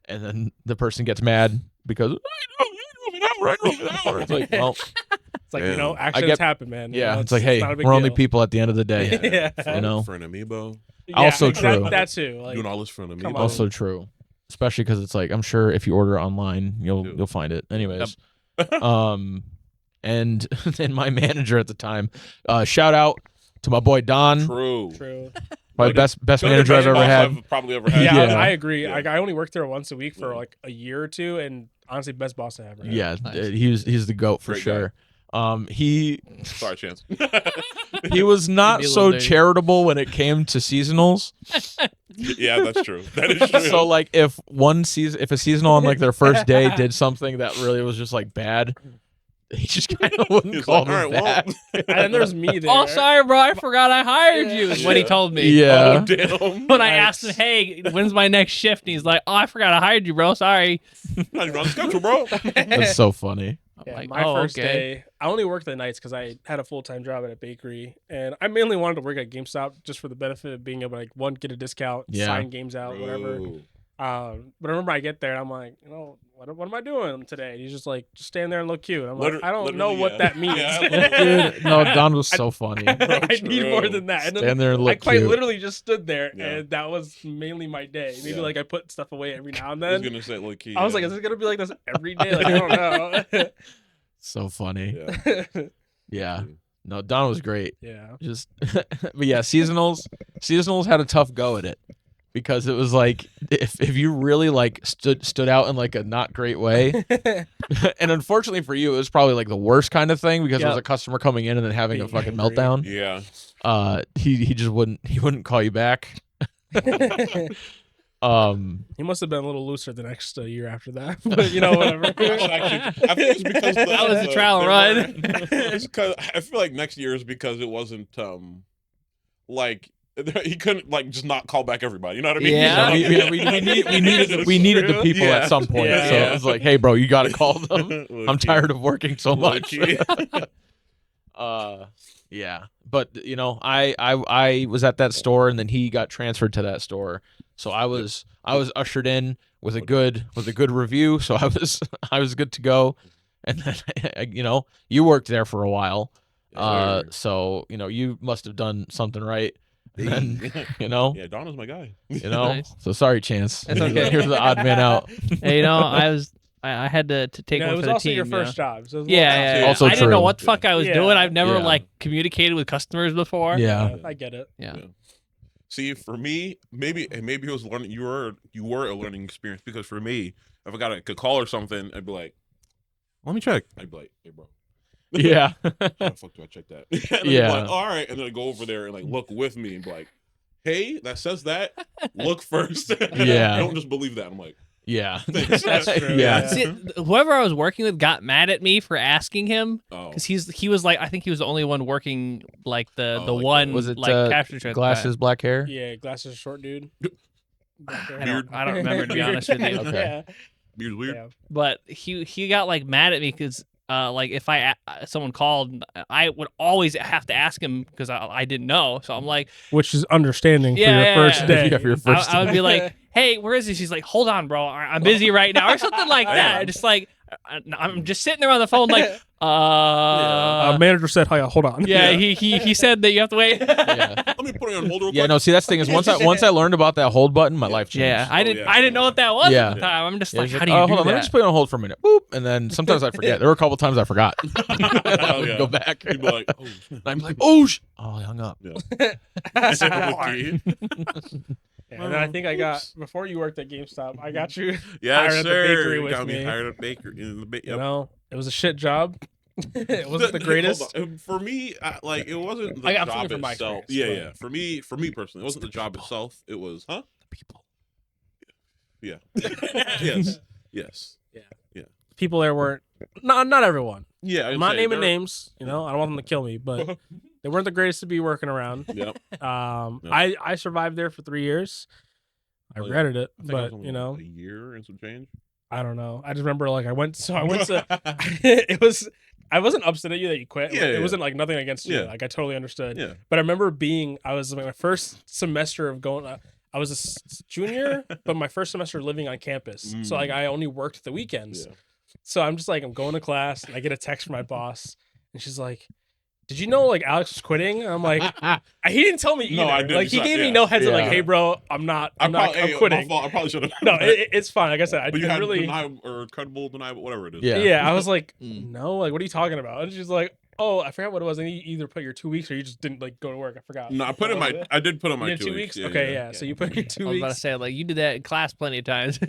And then the person gets mad because it's like, well, It's like, Yeah. you know, I accidents get- happen, man. You yeah, know, it's like, hey, not a big we're only deal. people at the end of the day. Yeah. You know? For an amiibo. Yeah, Also true. That too. Like, Doing all this for an Come amiibo. on. Also true, especially because it's like I'm sure if you order online, you'll Dude. you'll find it. Anyways, and then my manager at the time, shout out to my boy Don, True. true. my Like, best Go to manager the I've ever best had. boss I've probably ever had. Yeah, Yeah. I agree. Yeah. I only worked there once a week for Yeah. like a year or two, and honestly, best boss I ever had. Yeah, Nice. he's the goat for Great guy. sure. He Sorry, Chance. he was not Give me a so little day. charitable when it came to seasonals. Yeah, that's true. That is true. So like if a seasonal on like their first day did something that really was just like bad, he just kind of wouldn't He's call like, them all right, back. well, And then there's me there. Oh, sorry, bro. I forgot I hired you. Is what he Yeah. told me. Yeah. oh, damn. When I Nice. asked him, "Hey, when's my next shift?" and he's like, "Oh, I forgot I hired you, bro. Sorry." Not even on schedule, bro. That's so funny. I'm Yeah, like, my "Oh, first okay." day, I only worked the nights because I had a full time job at a bakery, and I mainly wanted to work at GameStop just for the benefit of being able to like one get a discount, Yeah. sign games out, whatever. Ooh. But I remember I get there and I'm like, you know, what am I doing today? And he's just like, just stand there and look cute. I'm like, I don't know Literally, what yeah. that means. Yeah. Dude, no, Don was so funny. I need True. more than that. And then Stand there and I look quite cute. literally just stood there, Yeah. and that was mainly my day. Maybe Yeah. like I put stuff away every now and I was then. gonna say low key. I was like, is it gonna be like this every day? Like I don't know. So funny. yeah. Yeah. No, Don was great. Yeah. Just but yeah, seasonals had a tough go at it. because it was like if you really like stood out in like a not great way, and unfortunately for you, it was probably like the worst kind of thing because it was a customer coming in and then having a fucking meltdown. Yeah. He just wouldn't call you back. He must have been a little looser the next year after that, but you know, whatever. Actually, I think it's because that was a trial run. It's because I feel like next year is because it wasn't like he couldn't like just not call back everybody. You know what I mean? Yeah. We needed the people at some point. Yeah. So it was like, hey, bro, you got to call them. I'm tired of working so much. Yeah, but you know, I was at that store and then he got transferred to that store. So I was ushered in with a good review. So I was good to go. And then you know, you worked there for a while. So you know, you must have done something right. And then, you know, yeah, Donna's my guy. You know, Nice. so sorry, Chance. That's okay. Here's the odd man out. Hey, you know, I had to take No, one it was for the also team. your you know? first job. So it was Yeah. Also I didn't know true. what the fuck I was Yeah. doing. I've never Yeah. like communicated with customers before. Yeah. I get it. Yeah. See, for me, maybe it was learning. You were a learning experience because for me, if I got a call or something, I'd be like, "Let me check." I'd be like, "Hey, bro." Yeah. How the fuck do I check that? And then Yeah. Like, all right, and then I go over there and like look with me and be like, "Hey, that says that. Look first." Yeah. Don't just believe that. I'm like, Yeah. That's true. Yeah. See, whoever I was working with got mad at me for asking him oh, because he was like, I think he was the only one working like the like one Was it like capture trip glasses, black hair? Yeah, glasses, short dude. I don't remember, to be honest with you. Okay. beard's weird. Yeah. But he got like mad at me because like if someone called, I would always have to ask him because I didn't know. So I'm like, Which is understanding Yeah, for your yeah, first yeah. day. Yeah, for your first I would be like, hey, where is he? She's like, hold on, bro, I'm busy right now, or something like that. Just like I'm just sitting there on the phone, like, Manager said, hold on. yeah, he said that you have to wait. Yeah. Let me put it on hold real quick. Yeah, no, see that's the thing is once I learned about that hold button, my life changed. Yeah, I yeah. didn't know what that was Yeah. at the time. I'm just Yeah, like, it's how like, do you oh, do hold on, that? let me just put it on hold for a minute. Boop, and then sometimes I forget. There were a couple times I forgot. I would yeah. go back. You'd be like, "Oh, shit." I'm like, oh, I hung up. Yeah. And then I think I got before you worked at GameStop, I got you Yes, hired at the sir. bakery with Got me. me hired at bakery. In the You know, it was a shit job. It wasn't the Hold greatest. on. For me, like it wasn't the I got job something from my itself. experience, Yeah, yeah. For me personally, it wasn't the job itself. It was, huh? People. Yeah. Yes. People there weren't not everyone. Yeah. I'm not naming names. You know, I don't want them to kill me, but they weren't the greatest to be working around. Yep. I survived there for 3 years. I regretted it, I think I was but only, you know, a year and some change. I don't know. I just remember like I went to it was I wasn't upset at you that you quit. Yeah, It yeah. wasn't like nothing against you. Yeah. Like I totally understood. Yeah. But I remember I was like my first semester of going. I was a junior, but my first semester living on campus. So like I only worked the weekends. Yeah. So I'm just like I'm going to class and I get a text from my boss and she's like, "Did you know like Alex was quitting?" And I'm like, he didn't tell me either. No, I didn't. Like he gave me Yeah. no heads up. Like, Yeah. "Hey, bro, I'm Hey, quitting." my fault. I probably should have. No, it's fine. Like I said, I but you didn't had really. deniable or credible deniable, whatever it is. Yeah. Yeah, I was like, no, like, what are you talking about? And she's like, oh, I forgot what it was. And you either put your 2 weeks or you just didn't like go to work. I forgot. No, I put in my. I did put in my You did 2 weeks. weeks. Okay, yeah. So you put your 2 I was about to weeks. say, like, you did that in class plenty of times.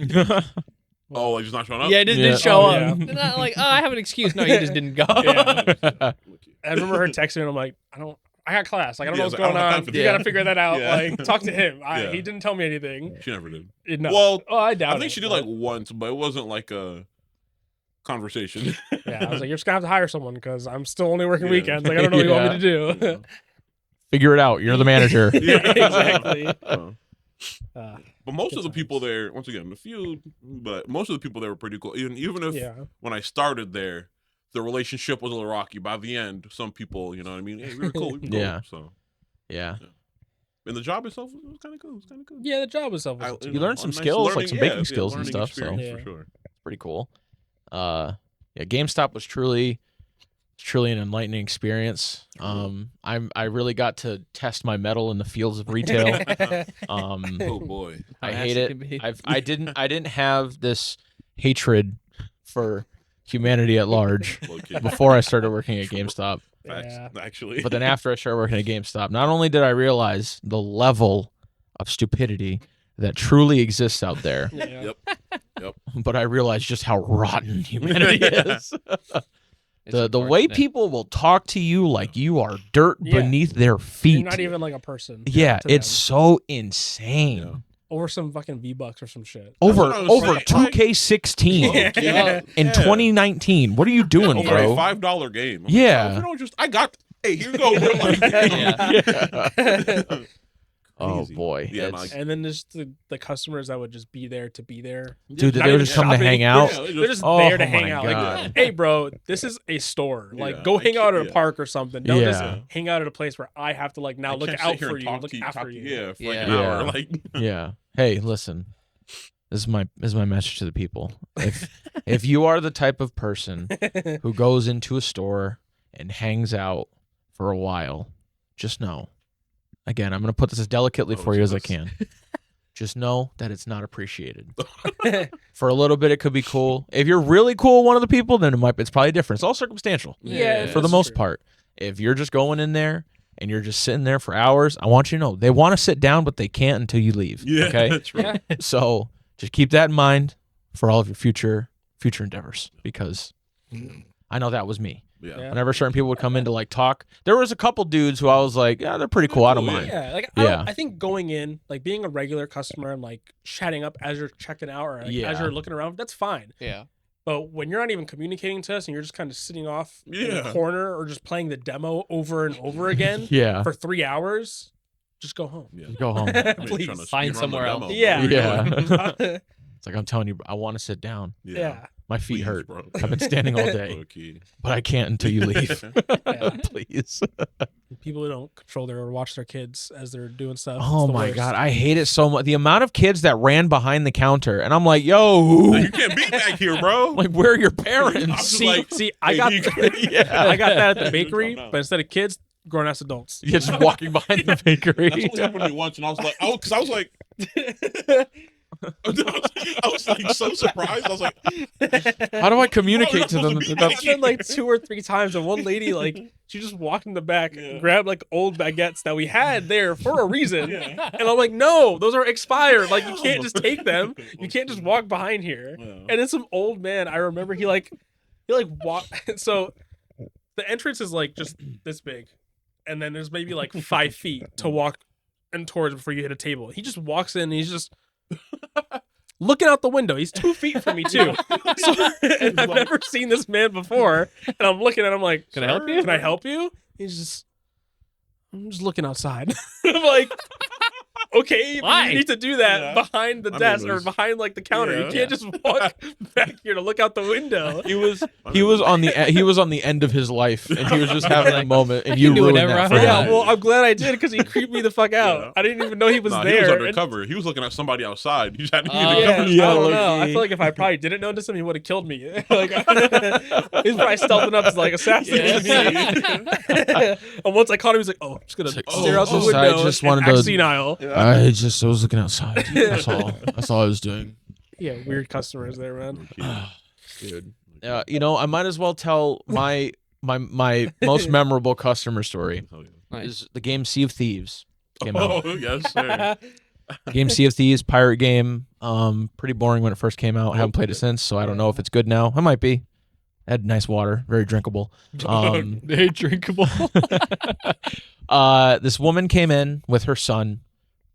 Oh, like just not showing up. Yeah, it just Yeah. didn't show Oh, up. yeah. Not like, oh, I have an excuse. No, you just didn't go. Yeah. I remember her texting me and I'm like, I got class. Like, I don't know Yeah, what's it's like, I going don't have on. time for You this. got to figure that out. Yeah. Like, talk to him. Yeah. He didn't tell me anything. She never did. No. Well, I doubt I think it, she did but- like once, but it wasn't like a conversation. Yeah, I was like, you're just gonna have to hire someone because I'm still only working Yeah. weekends. Like, I don't know what you want me to do. Yeah. Figure it out. You're the manager. Yeah, exactly. But most of the people there, once again, a few, but most of the people there were pretty cool. Even if Yeah. when I started there, the relationship was a little rocky. By the end, some people, you know what I mean? Hey, we were cool. We were cool. Yeah. So, Yeah. and the job itself was kind of cool. It was kind of cool. Yeah, the job itself was You learned some skills, like some baking skills and learning stuff, so- experience Yeah. for sure. It's pretty cool. Yeah, GameStop was truly an enlightening experience. I really got to test my mettle in the fields of retail. Oh boy. I How hate nasty it. can be. I didn't have this hatred for humanity at large Low key. before I started working at GameStop. Facts, Yeah. actually. But then after I started working at GameStop, not only did I realize the level of stupidity that truly exists out there. Yeah. Yep. But I realize just how rotten humanity is. It's The way unfortunate. people will talk to you like you are dirt Yeah. beneath their feet. You're not even like a person. Yeah, to it's them. so insane. Yeah. Over some fucking V-Bucks or some shit. Over what I was saying. 2K16 Yeah. in 2019 What are you doing, Over bro? a $5 game. I'm Yeah. Like, bro, if you don't just, I got. Hey, here you go. Bro. Like, Yeah. Oh Crazy. boy. Yeah, It's- And then there's the customers that would just be there to be there. Dude, Not they would even just come to shopping. hang out. Yeah, They're just Oh there to my hang out. God. Like, hey, bro, this is a store. Like, Yeah, go hang out at a yeah. park or something. Don't just Yeah. hang out at a place where I have to like now I look can't out sit here for and you, talk look to after talk to you. Yeah, for like Yeah. an hour. Yeah. Like, Yeah. Hey, listen. This is my message to the people. If you are the type of person who goes into a store and hangs out for a while, just know. Again, I'm going to put this as delicately Oh, for you as I Jesus. can. Just know that it's not appreciated. For a little bit, it could be cool. If you're really cool with one of the people, then it's probably different. It's all circumstantial. Yeah, For the that's most true. part. If you're just going in there and you're just sitting there for hours, I want you to know they want to sit down, but they can't until you leave. yeah, Okay. true. Yeah. So just keep that in mind for all of your future endeavors, because I know that was me. Yeah. Yeah. Whenever certain people would come in to like talk, there was a couple dudes who I was like, yeah, they're pretty cool. I don't Cool, mind. Yeah, like Yeah. I think going in, like being a regular customer and like chatting up as you're checking out or like, Yeah. as you're looking around, that's fine. Yeah. But when you're not even communicating to us and you're just kind of sitting off in Yeah. the corner or just playing the demo over and over again Yeah. for 3 hours, just go home. Yeah. Go home. I mean, Please. trying to Find speedrun the somewhere demo, else. Yeah. bro. Yeah. It's like I'm telling you, I want to sit down. Yeah. My feet Please, hurt. bro. I've been standing all day, Low-key. but I can't until you leave. Yeah. Please. People who don't control their or watch their kids as they're doing stuff. it's Oh the my worst. God. I hate it so much. The amount of kids that ran behind the counter, and I'm like, yo, You can't be back here, bro. like, where are your I'm parents? just See, like, see, I hey, got you- Yeah. I got that at the Calm bakery, down. but instead of kids, grown ass adults. You're just walking behind the bakery. That's only happened to me once, and I was like, because I was like, I was like so surprised. I was like, How do I communicate to them? Bro, that you're It's been like 2 or 3 times, and one lady like she just walked in the back, Yeah. grabbed like old baguettes that we had there for a reason, Yeah. and I'm like, no, those are expired. Like you can't just take them. You can't just walk behind here. Yeah. And then some old man, I remember he walk. So the entrance is like just this big, and then there's maybe like 5 feet to walk and towards before you hit a table. He just walks in, and he's just looking out the window. He's 2 feet from me too. So and I've never seen this man before, and I'm looking at him like, Can I help you? Can I help you? He's just, I'm just looking outside. I'm like, okay, but Why? you need to do that Yeah. behind the I mean, desk or there's- behind like the counter. Yeah. You can't just walk back here to look out the window. He was on the end of his life, and he was just having a moment, and I you can do ruined whatever that I for want. Yeah, him. well, I'm glad I did because he creeped me the fuck out. Yeah. I didn't even know he was Nah, there. he was and- undercover. He was looking at somebody outside. You just had to be Oh, the Yeah, cover. Yeah, I don't know. I low-key. feel like if I probably didn't notice him, he would have killed me. Like, he's probably stealthing up to like assassinate me. And once I caught him, he's like, "Oh, I'm just gonna It's like, stare oh, out the just- I window just and wanted act to- senile." I was looking outside. That's all. That's all I was doing. Yeah, weird customers there, man. Dude. I might as well tell my most memorable customer story Oh, yeah. Nice. is the game Sea of Thieves. Came out. Oh, yes, sir. Game Sea of Thieves, pirate game. Pretty boring when it first came out. I haven't played it since, so I don't know if it's good now. It might be. Had nice water, very drinkable. Very drinkable. This woman came in with her son.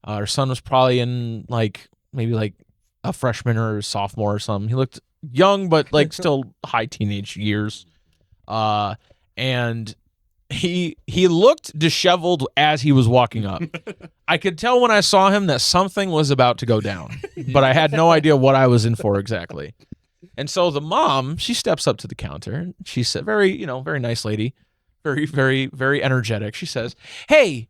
Her son was probably in maybe a freshman or a sophomore or something. He looked young, but like still high teenage years. And he looked disheveled as he was walking up. I could tell when I saw him that something was about to go down, but I had no idea what I was in for exactly. And so the mom, she steps up to the counter and she said, very nice lady, very, very, very energetic. She says, "Hey,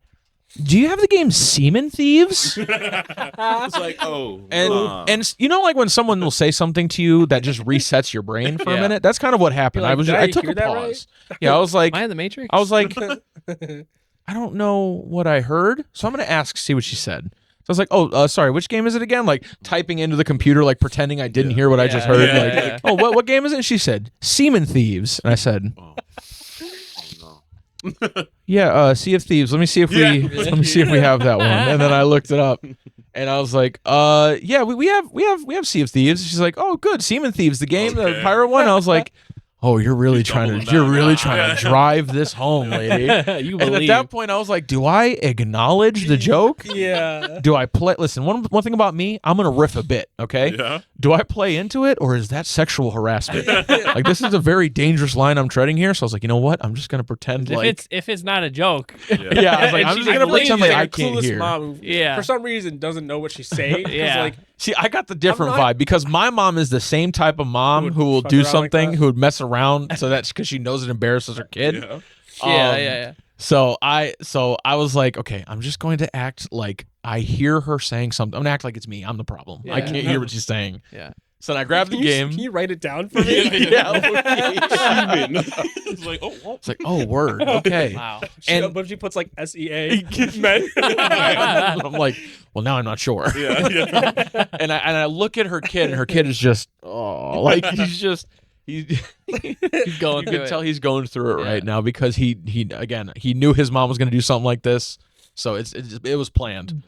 do you have the game Seaman Thieves?" It's like, oh. And like when someone will say something to you that just resets your brain for a Yeah. minute, that's kind of what happened. You're like, "Did I I took hear a that pause. Yeah, I was like, Am I in the Matrix? I don't know what I heard, so I'm gonna ask, see what she said. So I was like, "Oh, sorry, which game is it again?" Like typing into the computer, like pretending I didn't hear what I just heard. Yeah, like, yeah. "Oh, what game is it?" And she said, "Seaman Thieves," and I said, oh. Oh, no. "Yeah, Sea of Thieves. Let me see if we Yeah. let me see if we have that one." And then I looked it up, And I was like, yeah, we have Sea of Thieves. She's like, oh, good, Seaman Thieves, the game, the Okay. pirate one. I was like, oh, you're really He's trying doubling to down. drive this home, lady. You And at believe. that point, I was like, do I acknowledge the joke? Yeah. Do I play? Listen, one thing about me, I'm gonna riff a bit. Okay. Yeah. Do I play into it, or is that sexual harassment? Like, this is a very dangerous line I'm treading here. So I was like, you know what? I'm just gonna pretend if it's not a joke. yeah. I was like, And I'm she just gonna believes pretend it. like I a can't clueless hear. mom who, Yeah. for some reason, doesn't know what she's saying. 'Cause, Yeah. like, See, I got the different I'm not- vibe because my mom is the same type of mom Who who will would fuck do around like something, that? who would mess around, so that's because she knows it embarrasses her kid. Yeah. Yeah. So I was like, okay, I'm just going to act like I hear her saying something. I'm gonna act like it's me. I'm the problem. I Yeah. can't hear what she's saying. Yeah. So then I grabbed the can you, game. Can you write it down for me? Yeah, okay. Seaman. It's like, oh, It's like, oh, word, okay. Wow. And- But if she puts like SEA men. I'm like, well, now I'm not sure. yeah, yeah. And I look at her kid, and her kid is just, oh, like he's He's you going through can tell he's going through it Yeah. right now because he knew his mom was going to do something like this, so it was planned.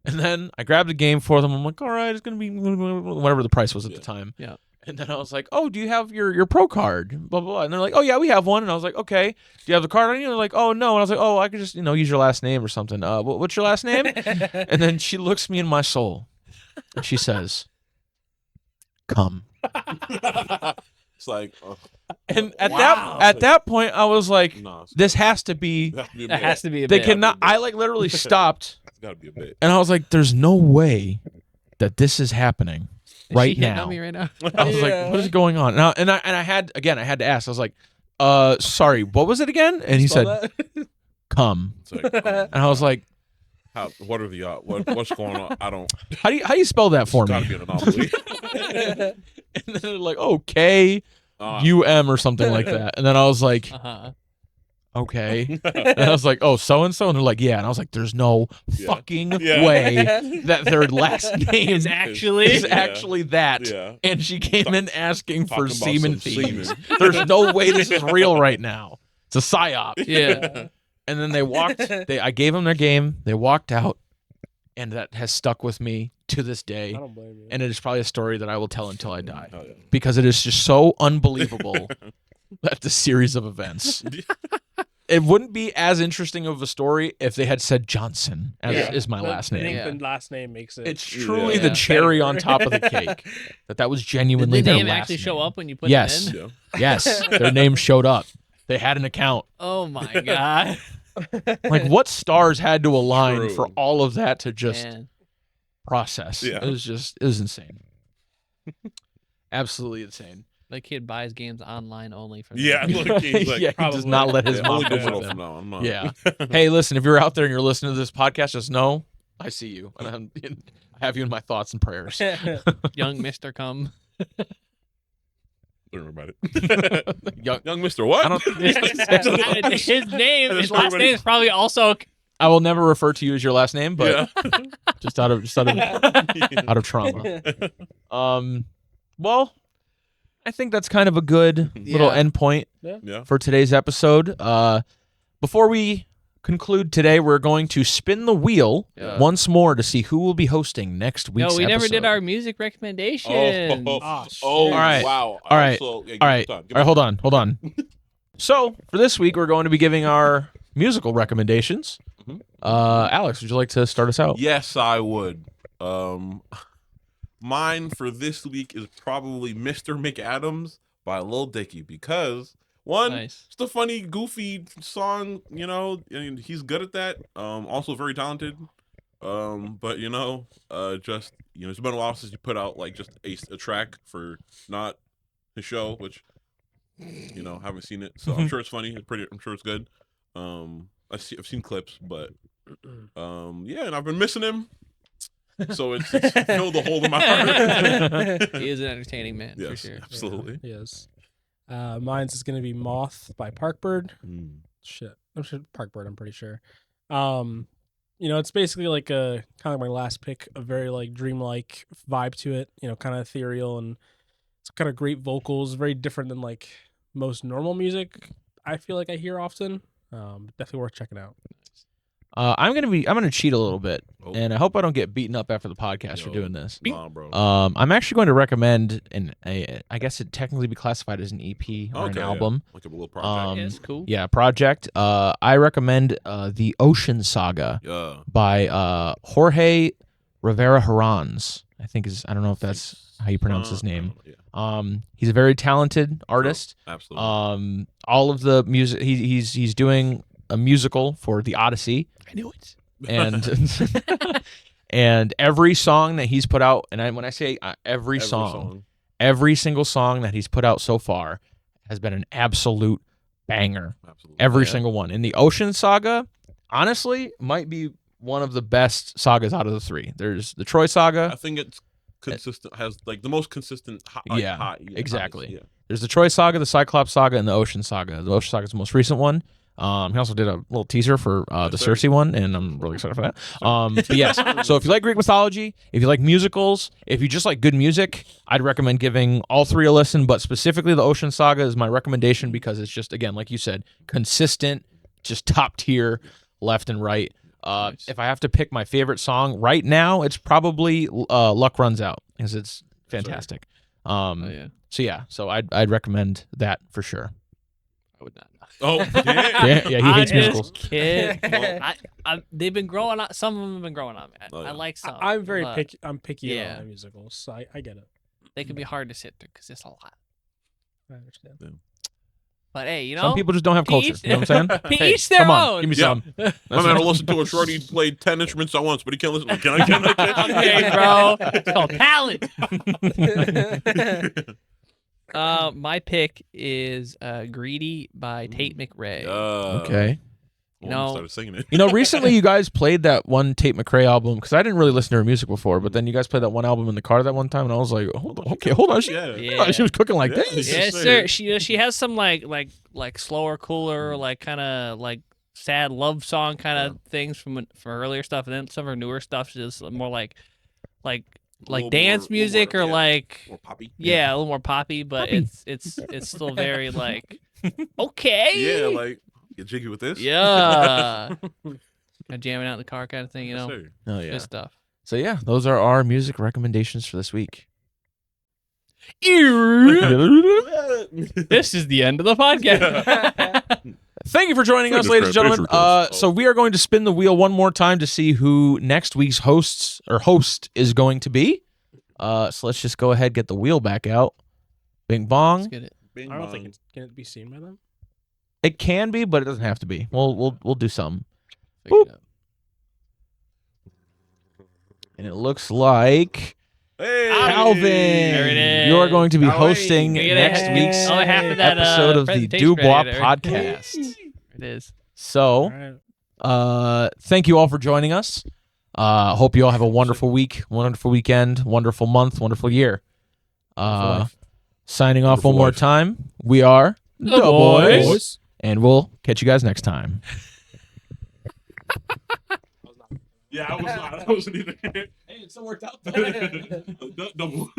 And then I grabbed a game for them. I'm like, all right, it's going to be whatever the price was at the time. Yeah. And then I was like, oh, do you have your pro card? Blah, blah, blah. And they're like, oh, yeah, we have one. And I was like, okay. Do you have the card on you? And they're like, oh, no. And I was like, oh, I could just, use your last name or something. What's your last name? And then she looks me in my soul and she says, come. It's like, And at Wow. that point, I was like, no, this has to be, that That has to be a they bit. cannot, I like literally stopped It's got to be a bit. and I was like, there's no way that this is happening Is right she hitting now. on me right now? I was Yeah. like, what is going on? And I had to ask. I was like, sorry, what was it again? And he said, Spell that? come. It's like, And I was like, what are the what's going on? I don't. how do you spell that for It's got to me? be an anomaly. And then they're like, oh, K-U-M or something like that. And then I was like, Uh-huh. okay. And I was like, oh, so-and-so? And they're like, yeah. And I was like, there's no Yeah. fucking Yeah. way that their last name Is actually is actually that. Yeah. And she came in asking for Talking about semen some thieves. semen. There's no way this is real right now. It's a psyop. Yeah. And then they walked. I gave them their game. They walked out, and that has stuck with me to this I day. don't blame you. And it is probably a story that I will tell until I die Oh, yeah. because it is just so unbelievable that the series of events. It wouldn't be as interesting of a story if they had said Johnson as Yeah. is my But last I name. think Yeah. the last name makes it. It's truly Yeah. the cherry on top of the cake. That was Did genuinely the their name last actually show name. up when you put Yes. it in? Yeah. Yes, their name showed up. They had an account. Oh my god. Like, what stars had to align True. for all of that to just Man. process? Yeah. It was insane. Absolutely insane. The kid buys games online only from Yeah. Look, he's like, Yeah, he does not let his yeah, mom only go digital with from him. now on. I'm not- Yeah. Hey, listen, if you're out there and you're listening to this podcast, just know I see you. And I have you in my thoughts and prayers. Young Mr. Come. Don't worry about it. Young- Young Mr. What? I don't- His name, That's his last everybody- name is probably also I will never refer to you as your last name, but yeah. just out of out of trauma. Well, I think that's kind of a good little Yeah. end point Yeah. for today's episode. Before we conclude today, we're going to spin the wheel Yeah. once more to see who will be hosting next week's No, we never did episode. our music recommendations. Oh, shit. All right. Wow. All right. Also, yeah, All right, hold on. So for this week, we're going to be giving our musical recommendations. Mhm. Alex, would you like to start us out? Yes, I would. Mine for this week is probably Mr. McAdams by Lil Dicky because one, Nice. it's a funny, goofy song, and he's good at that. Also very talented. But just it's been a while since he put out like just a track for not his show, which haven't seen it, so I'm sure it's funny. I'm sure it's good. I've seen clips, but yeah, and I've been missing him, so it's filled the hole in my heart. He is an entertaining man for Yes, sure. absolutely. Yes. Mine's is gonna be Moth by Parkbird. Mm. Shit. Parkbird, I'm pretty sure. It's basically like a kind of my last pick, a very like dreamlike vibe to it, kind of ethereal, and it's kind of great vocals, very different than like most normal music I feel like I hear often. Definitely worth checking out. I'm gonna cheat a little bit, Oh. and I hope I don't get beaten up after the podcast for Yo. doing this. Nah, bro. I'm actually going to recommend I guess it'd technically be classified as an EP or an Okay, yeah. album. Like a little project. Yeah, it's cool. Yeah, project. I recommend the Ocean Saga Yeah. by Jorge Rivera Herranz. I don't know if that's how you pronounce his name. Yeah. He's a very talented artist. Absolutely. All of the music he's doing a musical for the Odyssey. I knew it. And and every song that he's put out, and when I say every song, every single song that he's put out so far has been an absolute banger. Absolutely. Every single one. And the Ocean Saga, honestly, might be one of the best sagas out of the three. There's the Troy I Saga. think it's consistent. Has like the most consistent. Exactly. Yeah. There's the Troy Saga, the Cyclops Saga, and the Ocean Saga. The Ocean Saga is the most recent one. He also did a little teaser for the Cersei one, and I'm really excited for that. But yes, so if you like Greek mythology, if you like musicals, if you just like good music, I'd recommend giving all three a listen, but specifically the Ocean Saga is my recommendation because it's just, again, like you said, consistent, just top tier, left and right. Nice. If I have to pick my favorite song right now, it's probably Luck Runs Out because it's fantastic. Yeah. So I'd recommend that for sure. I would not. Oh, Yeah, he hates musicals. Kid. They've been growing on. Some of them have been growing on me. I like some. I'm very but picky. I'm picky yeah. about my musicals, so I get it. They can be hard to sit through because it's a lot. I understand. But hey, you know, Some people just don't have culture. each- You know what I'm saying? to Hey, each their come on, own. give me Yeah. some. My man will listen to a shorty play 10 instruments at once, but he can't listen. Can I? Okay, bro. It's called talent. My pick is "Greedy" by Tate McRae. Okay. You know- started singing it. You know, recently you guys played that one Tate McRae album because I didn't really listen to her music before, but then you guys played that one album in the car that one time, and I was like, hold on, she Yeah. was cooking like Yeah. this. Yes, Sure. sir. She has some like slower, cooler, like kind of like sad love song kind of things from her earlier stuff, and then some of her newer stuff is more like little dance more- music little or more, yeah. like More poppy. yeah, a little more poppy, but it's still very like okay. Yeah, like get jiggy with this. Yeah. Kinda jamming out in the car kind of thing, you Yes, know. sir. Oh yeah. Good stuff. So yeah, those are our music recommendations for this week. This is the end of the podcast. Thank you for joining us, Finish ladies and grab gentlemen. picture, please. So we are going to spin the wheel one more time to see who next week's host is going to be. So let's just go ahead, get the wheel back out. Bing Let's bong. get it. Bing I don't bong. think it's can it be seen by them. It can be, but it doesn't have to be. We'll do some. Figure it out. And it looks like Hey, Calvin, There it is. you are going to be Calvin. hosting We get next a- week's oh, half of that, episode of the presentation Dubois right there. Podcast. It is. So, All right. thank you all for joining us. Hope you all have a wonderful week, wonderful weekend, wonderful month, wonderful year. Signing off Wonderful one more life. time. We are The Boys. Boys. and we'll catch you guys next time. Yeah, I was not. I wasn't either. Hey, it still worked out. Double.